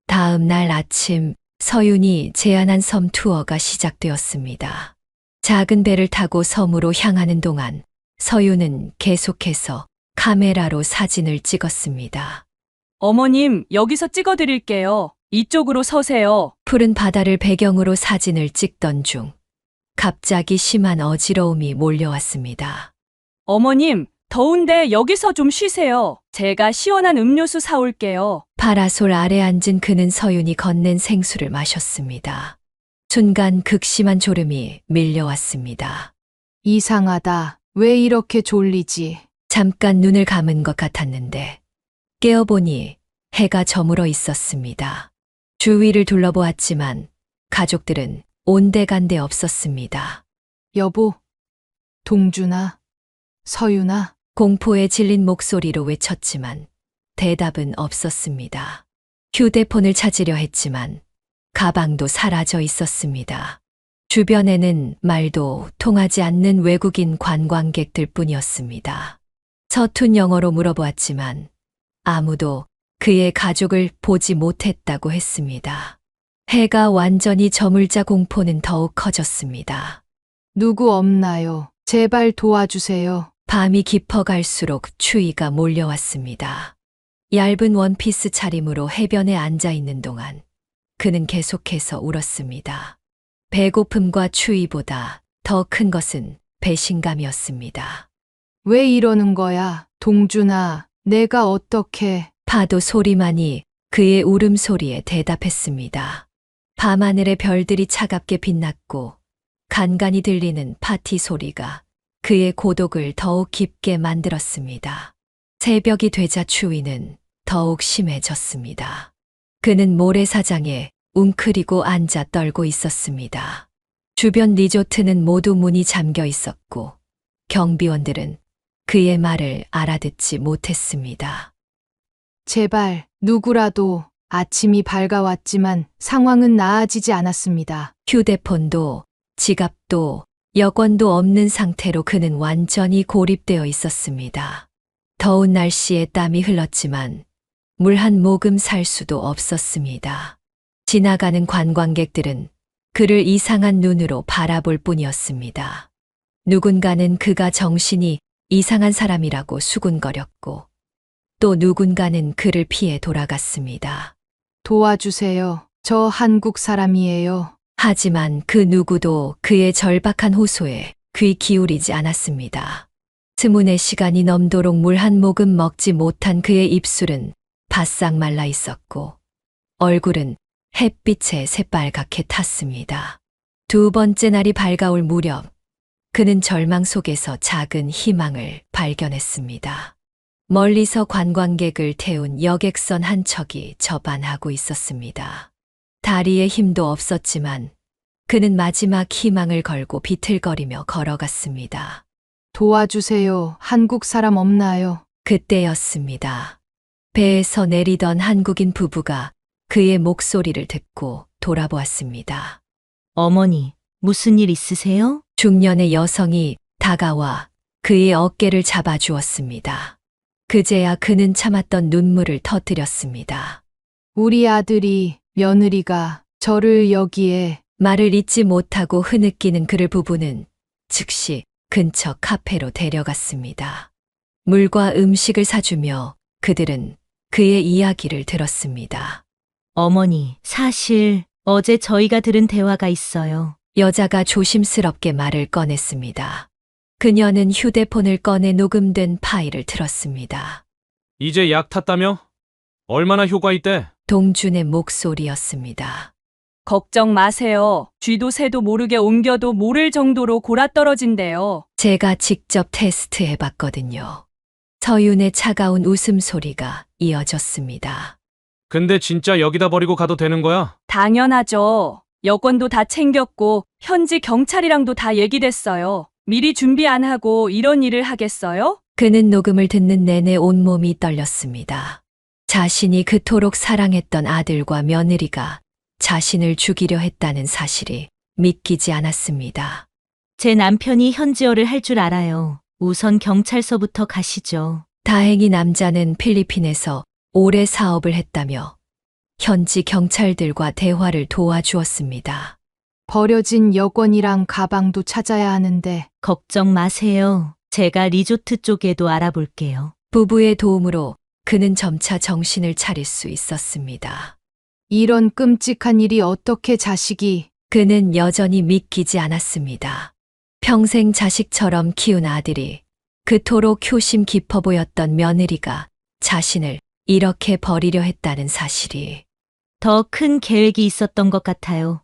다음 날 아침 서윤이 제안한 섬 투어가 시작되었습니다. 작은 배를 타고 섬으로 향하는 동안 서윤은 계속해서 카메라로 사진을 찍었습니다. 어머님, 여기서 찍어드릴게요. 이쪽으로 서세요. 푸른 바다를 배경으로 사진을 찍던 중 갑자기 심한 어지러움이 몰려왔습니다. 어머님, 더운데 여기서 좀 쉬세요. 제가 시원한 음료수 사올게요. 파라솔 아래 앉은 그는 서윤이 건넨 생수를 마셨습니다. 순간 극심한 졸음이 밀려왔습니다. 이상하다. 왜 이렇게 졸리지? 잠깐 눈을 감은 것 같았는데 깨어보니 해가 저물어 있었습니다. 주위를 둘러보았지만 가족들은 온데간데 없었습니다. 여보, 동준아, 서윤아. 공포에 질린 목소리로 외쳤지만 대답은 없었습니다. 휴대폰을 찾으려 했지만 가방도 사라져 있었습니다. 주변에는 말도 통하지 않는 외국인 관광객들 뿐이었습니다. 서툰 영어로 물어보았지만 아무도 그의 가족을 보지 못했다고 했습니다. 해가 완전히 저물자 공포는 더욱 커졌습니다. 누구 없나요? 제발 도와주세요. 밤이 깊어갈수록 추위가 몰려왔습니다. 얇은 원피스 차림으로 해변에 앉아 있는 동안 그는 계속해서 울었습니다. 배고픔과 추위보다 더 큰 것은 배신감이었습니다. 왜 이러는 거야, 동준아? 내가 어떻게... 파도 소리만이 그의 울음소리에 대답했습니다. 밤하늘의 별들이 차갑게 빛났고 간간히 들리는 파티 소리가 그의 고독을 더욱 깊게 만들었습니다. 새벽이 되자 추위는 더욱 심해졌습니다. 그는 모래사장에 웅크리고 앉아 떨고 있었습니다. 주변 리조트는 모두 문이 잠겨 있었고 경비원들은 그의 말을 알아듣지 못했습니다. 제발, 누구라도. 아침이 밝아왔지만 상황은 나아지지 않았습니다. 휴대폰도 지갑도 여권도 없는 상태로 그는 완전히 고립되어 있었습니다. 더운 날씨에 땀이 흘렀지만 물 한 모금 살 수도 없었습니다. 지나가는 관광객들은 그를 이상한 눈으로 바라볼 뿐이었습니다. 누군가는 그가 정신이 이상한 사람이라고 수군거렸고 또 누군가는 그를 피해 돌아갔습니다. 도와주세요. 저 한국 사람이에요. 하지만 그 누구도 그의 절박한 호소에 귀 기울이지 않았습니다. 스문의 시간이 넘도록 물 한 모금 먹지 못한 그의 입술은 바싹 말라 있었고 얼굴은 햇빛에 새빨갛게 탔습니다. 두 번째 날이 밝아올 무렵 그는 절망 속에서 작은 희망을 발견했습니다. 멀리서 관광객을 태운 여객선 한 척이 접안하고 있었습니다. 다리에 힘도 없었지만 그는 마지막 희망을 걸고 비틀거리며 걸어갔습니다. 도와주세요. 한국 사람 없나요? 그때였습니다. 배에서 내리던 한국인 부부가 그의 목소리를 듣고 돌아보았습니다. 어머니, 무슨 일 있으세요? 중년의 여성이 다가와 그의 어깨를 잡아주었습니다. 그제야 그는 참았던 눈물을 터뜨렸습니다. 우리 아들이, 며느리가 저를 여기에... 말을 잇지 못하고 흐느끼는 그를 부부는 즉시 근처 카페로 데려갔습니다. 물과 음식을 사주며 그들은 그의 이야기를 들었습니다. 어머니, 사실 어제 저희가 들은 대화가 있어요. 여자가 조심스럽게 말을 꺼냈습니다. 그녀는 휴대폰을 꺼내 녹음된 파일을 틀었습니다. 이제 약 탔다며? 얼마나 효과 있대? 동준의 목소리였습니다. 걱정 마세요. 쥐도 새도 모르게 옮겨도 모를 정도로 골아떨어진대요. 제가 직접 테스트해봤거든요. 서윤의 차가운 웃음소리가 이어졌습니다. 근데 진짜 여기다 버리고 가도 되는 거야? 당연하죠. 여권도 다 챙겼고 현지 경찰이랑도 다 얘기됐어요. 미리 준비 안 하고 이런 일을 하겠어요? 그는 녹음을 듣는 내내 온몸이 떨렸습니다. 자신이 그토록 사랑했던 아들과 며느리가 자신을 죽이려 했다는 사실이 믿기지 않았습니다. 제 남편이 현지어를 할 줄 알아요. 우선 경찰서부터 가시죠. 다행히 남자는 필리핀에서 오래 사업을 했다며 현지 경찰들과 대화를 도와주었습니다. 버려진 여권이랑 가방도 찾아야 하는데 걱정 마세요. 제가 리조트 쪽에도 알아볼게요. 부부의 도움으로 그는 점차 정신을 차릴 수 있었습니다. 이런 끔찍한 일이 어떻게 자식이 그는 여전히 믿기지 않았습니다. 평생 자식처럼 키운 아들이 그토록 효심 깊어 보였던 며느리가 자신을 이렇게 버리려 했다는 사실이 더 큰 계획이 있었던 것 같아요.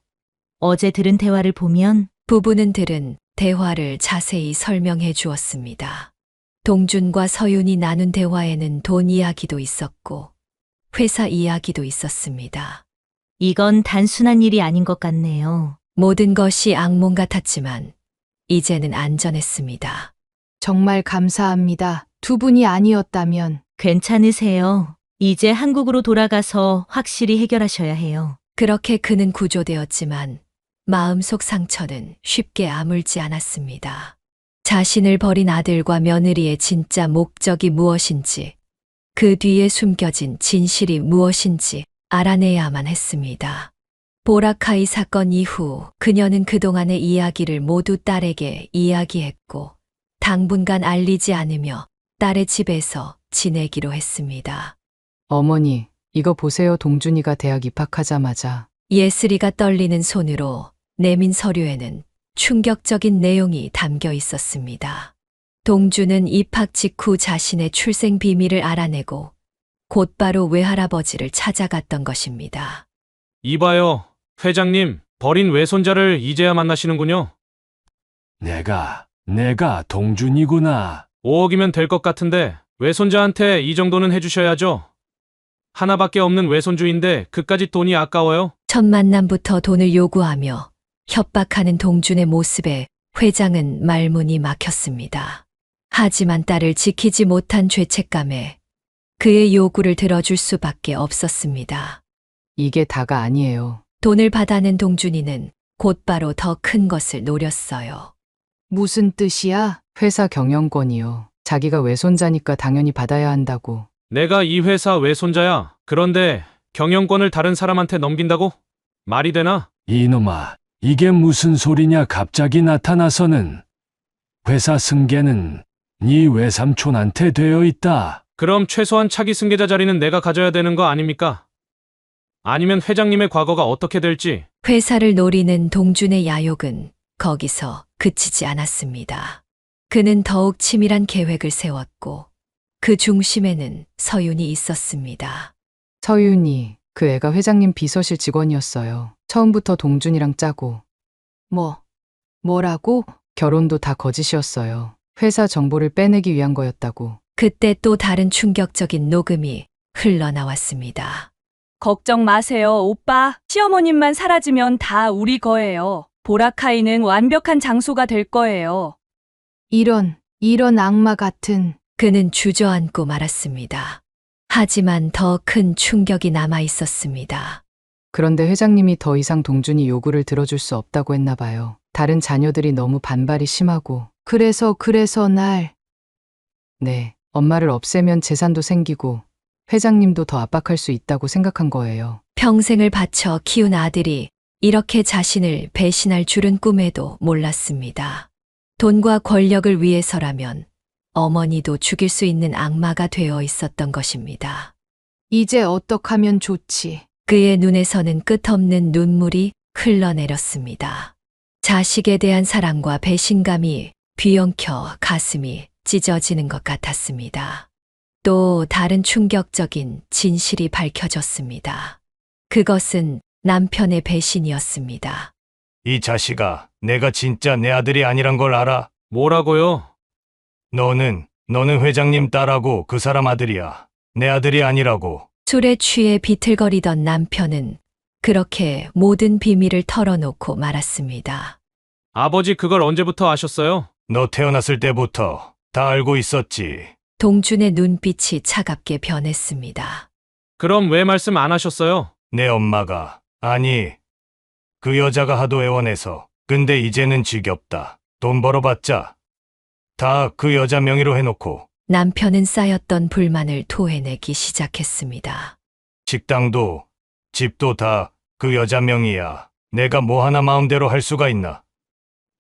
어제 들은 대화를 보면 부부는 들은 대화를 자세히 설명해 주었습니다. 동준과 서윤이 나눈 대화에는 돈 이야기도 있었고 회사 이야기도 있었습니다. 이건 단순한 일이 아닌 것 같네요. 모든 것이 악몽 같았지만 이제는 안전했습니다. 정말 감사합니다. 두 분이 아니었다면 괜찮으세요. 이제 한국으로 돌아가서 확실히 해결하셔야 해요. 그렇게 그는 구조되었지만 마음속 상처는 쉽게 아물지 않았습니다. 자신을 버린 아들과 며느리의 진짜 목적이 무엇인지, 그 뒤에 숨겨진 진실이 무엇인지 알아내야만 했습니다. 보라카이 사건 이후 그녀는 그동안의 이야기를 모두 딸에게 이야기했고 당분간 알리지 않으며 딸의 집에서 지내기로 했습니다. 어머니, 이거 보세요. 동준이가 대학 입학하자마자 예슬이가 떨리는 손으로 내민 서류에는 충격적인 내용이 담겨 있었습니다. 동준은 입학 직후 자신의 출생 비밀을 알아내고 곧바로 외할아버지를 찾아갔던 것입니다. 이봐요, 회장님, 버린 외손자를 이제야 만나시는군요. 내가 동준이구나. 5억이면 될 것 같은데 외손자한테 이 정도는 해주셔야죠. 하나밖에 없는 외손주인데 그까짓 돈이 아까워요? 첫 만남부터 돈을 요구하며 협박하는 동준의 모습에 회장은 말문이 막혔습니다. 하지만 딸을 지키지 못한 죄책감에 그의 요구를 들어줄 수밖에 없었습니다. 이게 다가 아니에요. 돈을 받아낸 동준이는 곧바로 더 큰 것을 노렸어요. 무슨 뜻이야? 회사 경영권이요. 자기가 외손자니까 당연히 받아야 한다고. 내가 이 회사 외손자야. 그런데 경영권을 다른 사람한테 넘긴다고? 말이 되나? 이놈아, 이게 무슨 소리냐 갑자기 나타나서는. 회사 승계는 네 외삼촌한테 되어 있다. 그럼 최소한 차기 승계자 자리는 내가 가져야 되는 거 아닙니까? 아니면 회장님의 과거가 어떻게 될지. 회사를 노리는 동준의 야욕은 거기서 그치지 않았습니다. 그는 더욱 치밀한 계획을 세웠고 그 중심에는 서윤이 있었습니다. 서윤이, 그 애가 회장님 비서실 직원이었어요. 처음부터 동준이랑 짜고. 뭐라고? 결혼도 다 거짓이었어요. 회사 정보를 빼내기 위한 거였다고. 그때 또 다른 충격적인 녹음이 흘러나왔습니다. 걱정 마세요, 오빠. 시어머님만 사라지면 다 우리 거예요. 보라카이는 완벽한 장소가 될 거예요. 이런 악마 같은. 그는 주저앉고 말았습니다. 하지만 더 큰 충격이 남아 있었습니다. 그런데 회장님이 더 이상 동준이 요구를 들어줄 수 없다고 했나 봐요. 다른 자녀들이 너무 반발이 심하고. 그래서 날. 네, 엄마를 없애면 재산도 생기고 회장님도 더 압박할 수 있다고 생각한 거예요. 평생을 바쳐 키운 아들이 이렇게 자신을 배신할 줄은 꿈에도 몰랐습니다. 돈과 권력을 위해서라면 어머니도 죽일 수 있는 악마가 되어 있었던 것입니다. 이제 어떡하면 좋지? 그의 눈에서는 끝없는 눈물이 흘러내렸습니다. 자식에 대한 사랑과 배신감이 뒤엉켜 가슴이 찢어지는 것 같았습니다. 또 다른 충격적인 진실이 밝혀졌습니다. 그것은 남편의 배신이었습니다. 이 자식아, 내가 진짜 내 아들이 아니란 걸 알아? 뭐라고요? 너는 회장님 딸하고 그 사람 아들이야. 내 아들이 아니라고. 술에 취해 비틀거리던 남편은 그렇게 모든 비밀을 털어놓고 말았습니다. 아버지 그걸 언제부터 아셨어요? 너 태어났을 때부터 다 알고 있었지. 동준의 눈빛이 차갑게 변했습니다. 그럼 왜 말씀 안 하셨어요? 내 엄마가, 아니, 그 여자가 하도 애원해서. 근데 이제는 지겹다. 돈 벌어봤자 다 그 여자 명의로 해놓고 남편은 쌓였던 불만을 토해내기 시작했습니다. 식당도 집도 다 그 여자 명의야. 내가 뭐 하나 마음대로 할 수가 있나?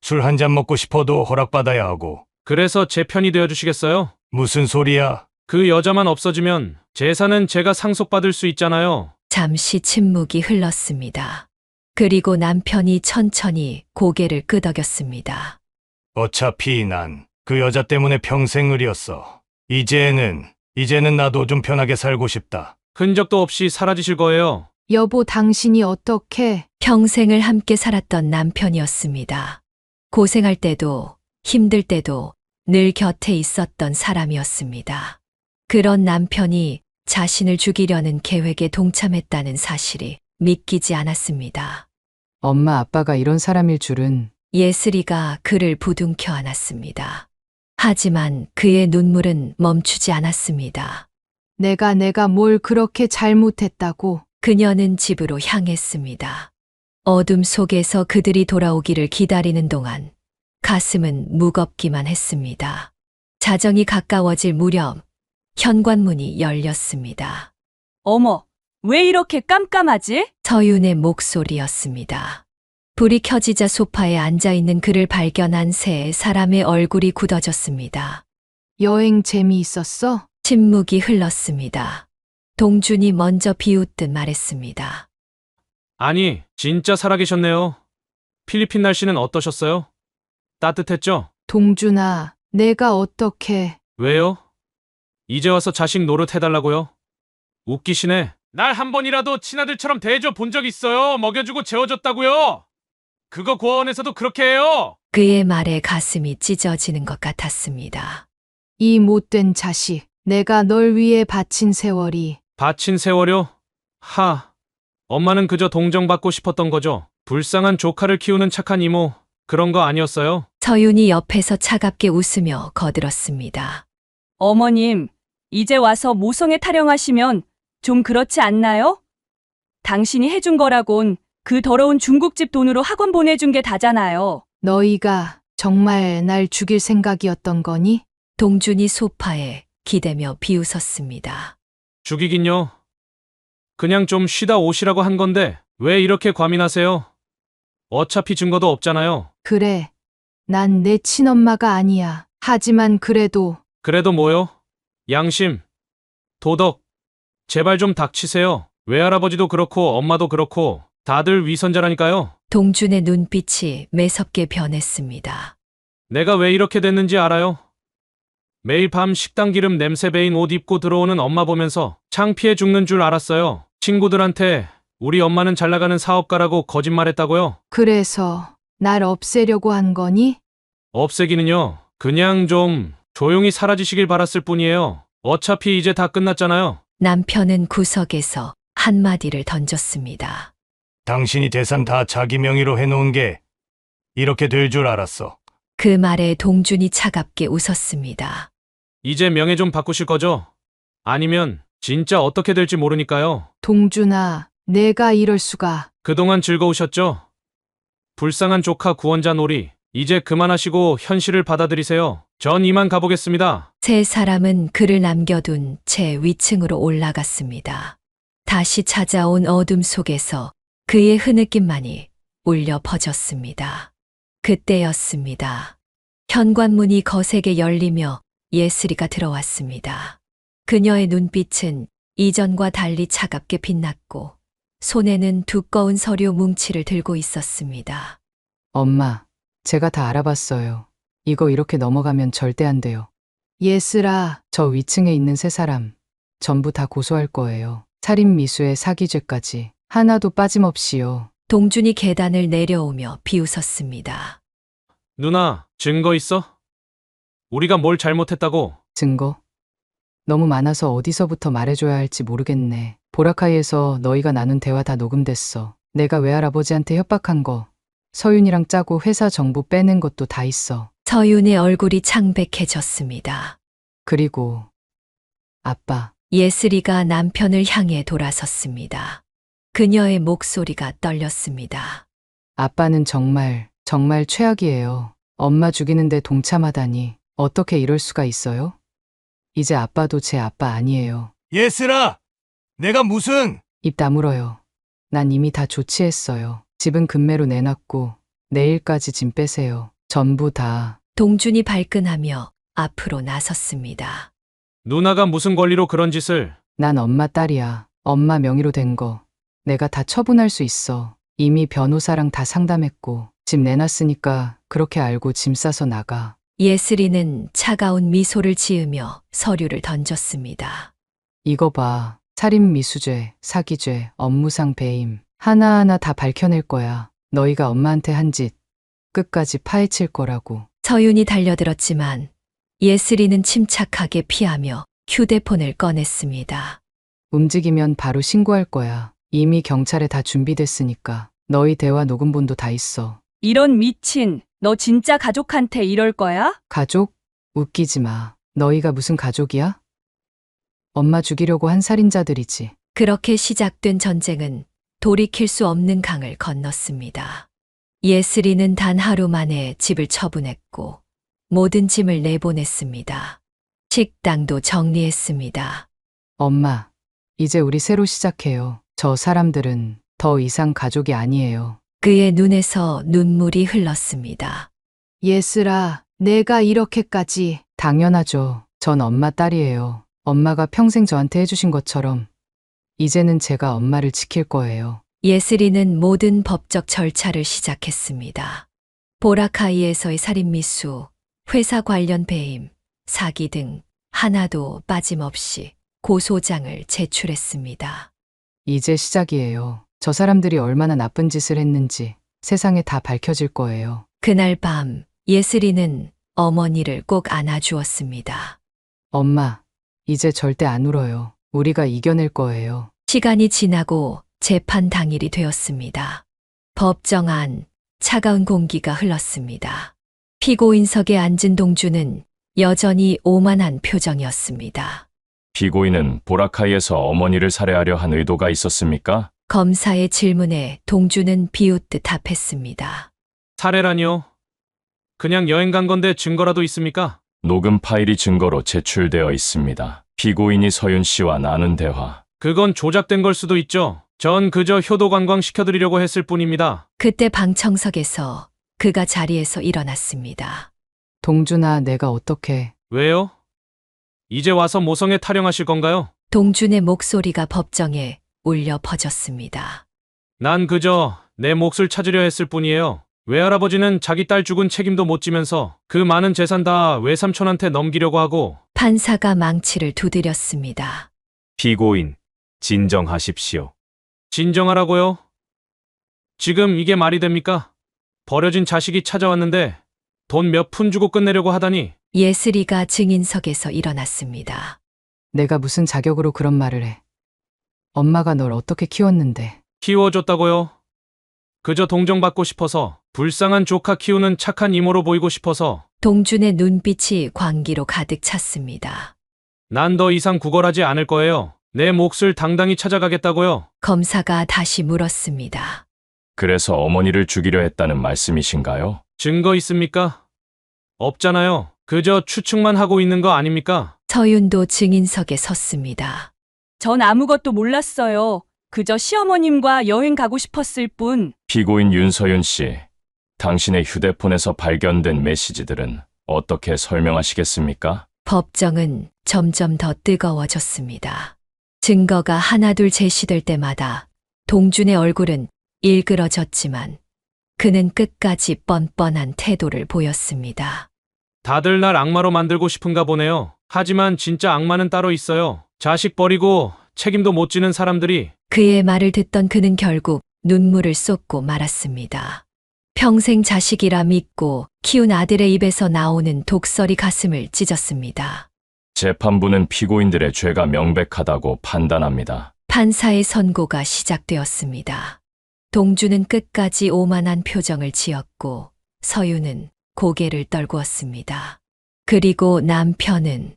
술 한 잔 먹고 싶어도 허락받아야 하고. 그래서 제 편이 되어주시겠어요? 무슨 소리야? 그 여자만 없어지면 재산은 제가 상속받을 수 있잖아요. 잠시 침묵이 흘렀습니다. 그리고 남편이 천천히 고개를 끄덕였습니다. 어차피 난 그 여자 때문에 평생 의리었어. 이제는 나도 좀 편하게 살고 싶다. 흔적도 없이 사라지실 거예요. 여보, 당신이 어떻게... 평생을 함께 살았던 남편이었습니다. 고생할 때도 힘들 때도 늘 곁에 있었던 사람이었습니다. 그런 남편이 자신을 죽이려는 계획에 동참했다는 사실이 믿기지 않았습니다. 엄마 아빠가 이런 사람일 줄은. 예슬이가 그를 부둥켜 안았습니다. 하지만 그의 눈물은 멈추지 않았습니다. 내가 뭘 그렇게 잘못했다고. 그녀는 집으로 향했습니다. 어둠 속에서 그들이 돌아오기를 기다리는 동안 가슴은 무겁기만 했습니다. 자정이 가까워질 무렵 현관문이 열렸습니다. 어머, 왜 이렇게 깜깜하지? 서윤의 목소리였습니다. 불이 켜지자 소파에 앉아있는 그를 발견한 세 사람의 얼굴이 굳어졌습니다. 여행 재미있었어? 침묵이 흘렀습니다. 동준이 먼저 비웃듯 말했습니다. 아니, 진짜 살아계셨네요. 필리핀 날씨는 어떠셨어요? 따뜻했죠? 동준아, 내가 어떻게... 왜요? 이제 와서 자식 노릇 해달라고요? 웃기시네. 날 한 번이라도 친아들처럼 대해줘 본 적 있어요. 먹여주고 재워줬다고요. 그거 고아원에서도 그렇게 해요. 그의 말에 가슴이 찢어지는 것 같았습니다. 이 못된 자식, 내가 널 위해 바친 세월이... 바친 세월요? 엄마는 그저 동정받고 싶었던 거죠. 불쌍한 조카를 키우는 착한 이모, 그런 거 아니었어요? 서윤이 옆에서 차갑게 웃으며 거들었습니다. 어머님, 이제 와서 모성애 타령하시면 좀 그렇지 않나요? 당신이 해준 거라곤 그 더러운 중국집 돈으로 학원 보내준 게 다잖아요. 너희가 정말 날 죽일 생각이었던 거니? 동준이 소파에 기대며 비웃었습니다. 죽이긴요. 그냥 좀 쉬다 오시라고 한 건데 왜 이렇게 과민하세요? 어차피 증거도 없잖아요. 그래, 난 내 친엄마가 아니야. 하지만 그래도... 그래도 뭐요? 양심, 도덕, 제발 좀 닥치세요. 외할아버지도 그렇고 엄마도 그렇고 다들 위선자라니까요. 동준의 눈빛이 매섭게 변했습니다. 내가 왜 이렇게 됐는지 알아요? 매일 밤 식당 기름 냄새 배인 옷 입고 들어오는 엄마 보면서 창피해 죽는 줄 알았어요. 친구들한테 우리 엄마는 잘 나가는 사업가라고 거짓말했다고요? 그래서 날 없애려고 한 거니? 없애기는요. 그냥 좀 조용히 사라지시길 바랐을 뿐이에요. 어차피 이제 다 끝났잖아요. 남편은 구석에서 한마디를 던졌습니다. 당신이 재산 다 자기 명의로 해놓은 게 이렇게 될 줄 알았어. 그 말에 동준이 차갑게 웃었습니다. 이제 명예 좀 바꾸실 거죠? 아니면 진짜 어떻게 될지 모르니까요. 동준아, 내가 이럴 수가... 그동안 즐거우셨죠? 불쌍한 조카 구원자 놀이. 이제 그만하시고 현실을 받아들이세요. 전 이만 가보겠습니다. 세 사람은 그를 남겨둔 채 위층으로 올라갔습니다. 다시 찾아온 어둠 속에서 그의 흐느낌만이 울려 퍼졌습니다. 그때였습니다. 현관문이 거세게 열리며 예슬이가 들어왔습니다. 그녀의 눈빛은 이전과 달리 차갑게 빛났고 손에는 두꺼운 서류 뭉치를 들고 있었습니다. 엄마, 제가 다 알아봤어요. 이거 이렇게 넘어가면 절대 안 돼요. 예슬아, 저 위층에 있는 세 사람 전부 다 고소할 거예요. 살인 미수에 사기죄까지 하나도 빠짐없이요. 동준이 계단을 내려오며 비웃었습니다. 누나, 증거 있어? 우리가 뭘 잘못했다고? 증거? 너무 많아서 어디서부터 말해줘야 할지 모르겠네. 보라카이에서 너희가 나눈 대화 다 녹음됐어. 내가 외할아버지한테 협박한 거, 서윤이랑 짜고 회사 정보 빼낸 것도 다 있어. 서윤의 얼굴이 창백해졌습니다. 그리고 아빠. 예슬이가 남편을 향해 돌아섰습니다. 그녀의 목소리가 떨렸습니다. 아빠는 정말 최악이에요. 엄마 죽이는데 동참하다니. 어떻게 이럴 수가 있어요? 이제 아빠도 제 아빠 아니에요. 예슬아! 내가 무슨... 입 다물어요. 난 이미 다 조치했어요. 집은 금매로 내놨고 내일까지 짐 빼세요. 전부 다. 동준이 발끈하며 앞으로 나섰습니다. 누나가 무슨 권리로 그런 짓을... 난 엄마 딸이야. 엄마 명의로 된 거 내가 다 처분할 수 있어. 이미 변호사랑 다 상담했고 집 내놨으니까 그렇게 알고 짐 싸서 나가. 예슬이는 차가운 미소를 지으며 서류를 던졌습니다. 이거 봐. 살인 미수죄, 사기죄, 업무상 배임 하나하나 다 밝혀낼 거야. 너희가 엄마한테 한 짓 끝까지 파헤칠 거라고. 서윤이 달려들었지만 예슬이는 침착하게 피하며 휴대폰을 꺼냈습니다. 움직이면 바로 신고할 거야. 이미 경찰에 다 준비됐으니까. 너희 대화 녹음본도 다 있어. 이런 미친, 너 진짜 가족한테 이럴 거야? 가족? 웃기지 마. 너희가 무슨 가족이야? 엄마 죽이려고 한 살인자들이지. 그렇게 시작된 전쟁은 돌이킬 수 없는 강을 건넜습니다. 예슬이는 단 하루 만에 집을 처분했고 모든 짐을 내보냈습니다. 식당도 정리했습니다. 엄마, 이제 우리 새로 시작해요. 저 사람들은 더 이상 가족이 아니에요. 그의 눈에서 눈물이 흘렀습니다. 예슬아, 내가 이렇게까지. 당연하죠. 전 엄마 딸이에요. 엄마가 평생 저한테 해주신 것처럼 이제는 제가 엄마를 지킬 거예요. 예슬이는 모든 법적 절차를 시작했습니다. 보라카이에서의 살인미수, 회사 관련 배임, 사기 등 하나도 빠짐없이 고소장을 제출했습니다. 이제 시작이에요. 저 사람들이 얼마나 나쁜 짓을 했는지 세상에 다 밝혀질 거예요. 그날 밤 예슬이는 어머니를 꼭 안아주었습니다. 엄마, 이제 절대 안 울어요. 우리가 이겨낼 거예요. 시간이 지나고 재판 당일이 되었습니다. 법정 안 차가운 공기가 흘렀습니다. 피고인석에 앉은 동주는 여전히 오만한 표정이었습니다. 피고인은 보라카이에서 어머니를 살해하려 한 의도가 있었습니까? 검사의 질문에 동주는 비웃듯 답했습니다. 살해라니요? 그냥 여행 간 건데 증거라도 있습니까? 녹음 파일이 증거로 제출되어 있습니다. 피고인이 서윤 씨와 나눈 대화. 그건 조작된 걸 수도 있죠. 전 그저 효도 관광 시켜드리려고 했을 뿐입니다. 그때 방청석에서 그가 자리에서 일어났습니다. 동준아, 내가 어떻게... 왜요? 이제 와서 모성애 타령하실 건가요? 동준의 목소리가 법정에 울려 퍼졌습니다. 난 그저 내 몫을 찾으려 했을 뿐이에요. 외할아버지는 자기 딸 죽은 책임도 못 지면서 그 많은 재산 다 외삼촌한테 넘기려고 하고. 판사가 망치를 두드렸습니다. 피고인, 진정하십시오. 진정하라고요? 지금 이게 말이 됩니까? 버려진 자식이 찾아왔는데 돈 몇 푼 주고 끝내려고 하다니. 예슬이가 증인석에서 일어났습니다. 내가 무슨 자격으로 그런 말을 해. 엄마가 널 어떻게 키웠는데. 키워줬다고요? 그저 동정받고 싶어서, 불쌍한 조카 키우는 착한 이모로 보이고 싶어서. 동준의 눈빛이 광기로 가득 찼습니다. 난 더 이상 구걸하지 않을 거예요. 내 몫을 당당히 찾아가겠다고요. 검사가 다시 물었습니다. 그래서 어머니를 죽이려 했다는 말씀이신가요? 증거 있습니까? 없잖아요. 그저 추측만 하고 있는 거 아닙니까? 서윤도 증인석에 섰습니다. 전 아무것도 몰랐어요. 그저 시어머님과 여행 가고 싶었을 뿐. 피고인 윤서윤 씨, 당신의 휴대폰에서 발견된 메시지들은 어떻게 설명하시겠습니까? 법정은 점점 더 뜨거워졌습니다. 증거가 하나둘 제시될 때마다 동준의 얼굴은 일그러졌지만 그는 끝까지 뻔뻔한 태도를 보였습니다. 다들 날 악마로 만들고 싶은가 보네요. 하지만 진짜 악마는 따로 있어요. 자식 버리고 책임도 못 지는 사람들이. 그의 말을 듣던 그는 결국 눈물을 쏟고 말았습니다. 평생 자식이라 믿고 키운 아들의 입에서 나오는 독설이 가슴을 찢었습니다. 재판부는 피고인들의 죄가 명백하다고 판단합니다. 판사의 선고가 시작되었습니다. 동주는 끝까지 오만한 표정을 지었고 서윤은 고개를 떨구었습니다. 그리고 남편은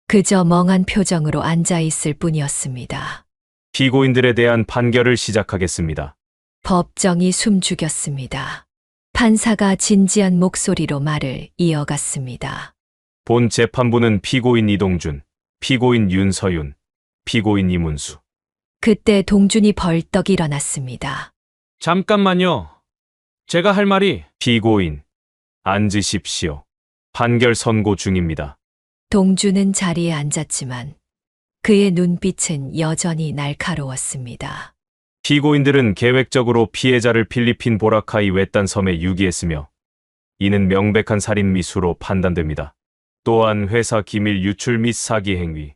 그저 멍한 표정으로 앉아있을 뿐이었습니다. 피고인들에 대한 판결을 시작하겠습니다. 법정이 숨죽였습니다. 판사가 진지한 목소리로 말을 이어갔습니다. 본 재판부는 피고인 이동준, 피고인 윤서윤, 피고인 이문수. 그때 동준이 벌떡 일어났습니다. 잠깐만요. 제가 할 말이 피고인, 앉으십시오. 판결 선고 중입니다. 동준은 자리에 앉았지만 그의 눈빛은 여전히 날카로웠습니다. 피고인들은 계획적으로 피해자를 필리핀 보라카이 외딴 섬에 유기했으며 이는 명백한 살인 미수로 판단됩니다. 또한 회사 기밀 유출 및 사기 행위.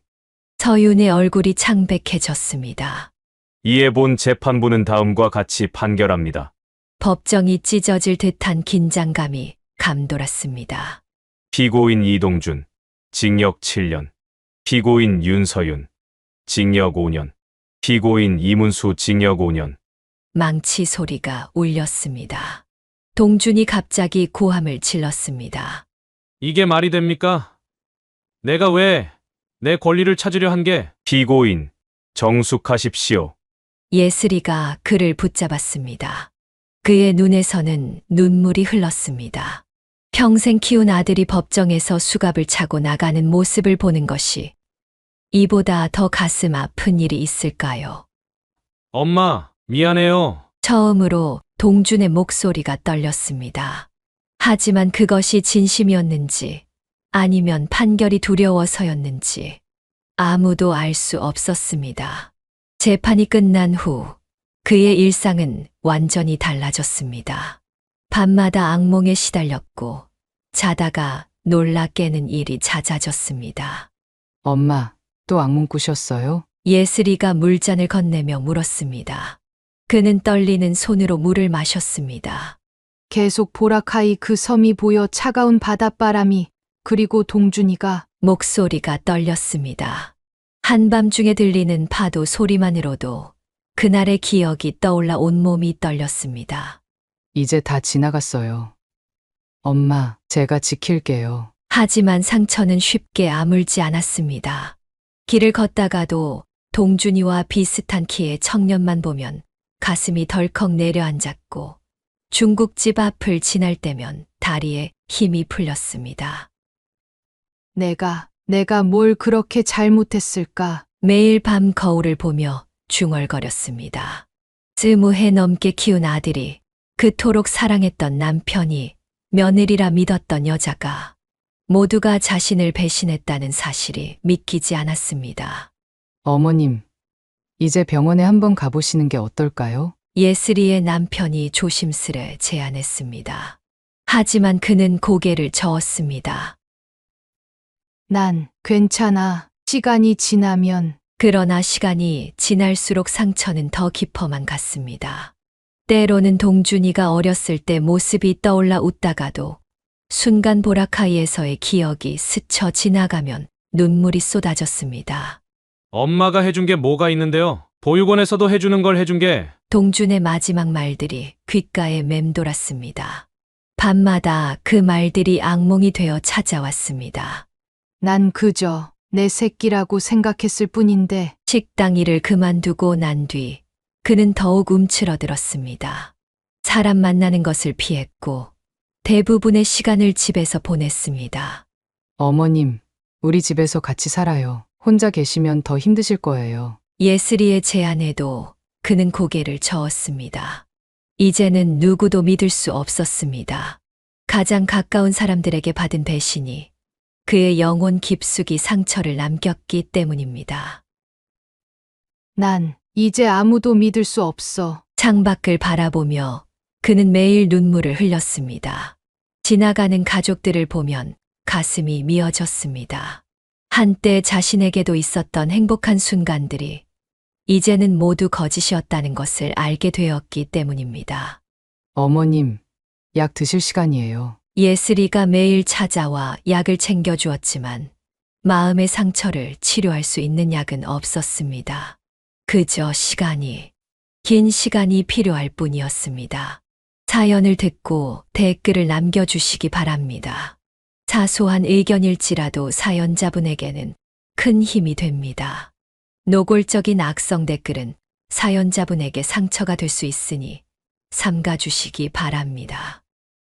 서윤의 얼굴이 창백해졌습니다. 이에 본 재판부는 다음과 같이 판결합니다. 법정이 찢어질 듯한 긴장감이 감돌았습니다. 피고인 이동준, 징역 7년. 피고인 윤서윤, 징역 5년. 피고인 이문수, 징역 5년. 망치 소리가 울렸습니다. 동준이 갑자기 고함을 질렀습니다. 이게 말이 됩니까? 내가 왜 내 권리를 찾으려 한 게 피고인, 정숙하십시오. 예슬이가 그를 붙잡았습니다. 그의 눈에서는 눈물이 흘렀습니다. 평생 키운 아들이 법정에서 수갑을 차고 나가는 모습을 보는 것이 이보다 더 가슴 아픈 일이 있을까요? 엄마, 미안해요. 처음으로 동준의 목소리가 떨렸습니다. 하지만 그것이 진심이었는지 아니면 판결이 두려워서였는지 아무도 알 수 없었습니다. 재판이 끝난 후 그의 일상은 완전히 달라졌습니다. 밤마다 악몽에 시달렸고 자다가 놀라 깨는 일이 잦아졌습니다. 엄마, 또 악몽 꾸셨어요? 예슬이가 물잔을 건네며 물었습니다. 그는 떨리는 손으로 물을 마셨습니다. 계속 보라카이 그 섬이 보여 차가운 바닷바람이 그리고 동준이가 목소리가 떨렸습니다. 한밤중에 들리는 파도 소리만으로도 그날의 기억이 떠올라 온몸이 떨렸습니다. 이제 다 지나갔어요. 엄마, 제가 지킬게요. 하지만 상처는 쉽게 아물지 않았습니다. 길을 걷다가도 동준이와 비슷한 키의 청년만 보면 가슴이 덜컥 내려앉았고 중국집 앞을 지날 때면 다리에 힘이 풀렸습니다. 내가 뭘 그렇게 잘못했을까? 매일 밤 거울을 보며 중얼거렸습니다. 20해 넘게 키운 아들이, 그토록 사랑했던 남편이, 며느리라 믿었던 여자가 모두가 자신을 배신했다는 사실이 믿기지 않았습니다. 어머님, 이제 병원에 한번 가보시는 게 어떨까요? 예슬이의 남편이 조심스레 제안했습니다. 하지만 그는 고개를 저었습니다. 난 괜찮아. 시간이 지나면. 그러나 시간이 지날수록 상처는 더 깊어만 갔습니다. 때로는 동준이가 어렸을 때 모습이 떠올라 웃다가도 순간 보라카이에서의 기억이 스쳐 지나가면 눈물이 쏟아졌습니다. 엄마가 해준 게 뭐가 있는데요? 보육원에서도 해주는 걸 해준 게 동준의 마지막 말들이 귓가에 맴돌았습니다. 밤마다 그 말들이 악몽이 되어 찾아왔습니다. 난 그저 내 새끼라고 생각했을 뿐인데. 식당 일을 그만두고 난 뒤 그는 더욱 움츠러들었습니다. 사람 만나는 것을 피했고 대부분의 시간을 집에서 보냈습니다. 어머님, 우리 집에서 같이 살아요. 혼자 계시면 더 힘드실 거예요. 예슬이의 제안에도 그는 고개를 저었습니다. 이제는 누구도 믿을 수 없었습니다. 가장 가까운 사람들에게 받은 배신이 그의 영혼 깊숙이 상처를 남겼기 때문입니다. 난 이제 아무도 믿을 수 없어. 창밖을 바라보며 그는 매일 눈물을 흘렸습니다. 지나가는 가족들을 보면 가슴이 미어졌습니다. 한때 자신에게도 있었던 행복한 순간들이 이제는 모두 거짓이었다는 것을 알게 되었기 때문입니다. 어머님, 약 드실 시간이에요. 예슬이가 매일 찾아와 약을 챙겨주었지만 마음의 상처를 치료할 수 있는 약은 없었습니다. 그저 긴 시간이 필요할 뿐이었습니다. 사연을 듣고 댓글을 남겨주시기 바랍니다. 사소한 의견일지라도 사연자분에게는 큰 힘이 됩니다. 노골적인 악성 댓글은 사연자분에게 상처가 될 수 있으니 삼가주시기 바랍니다.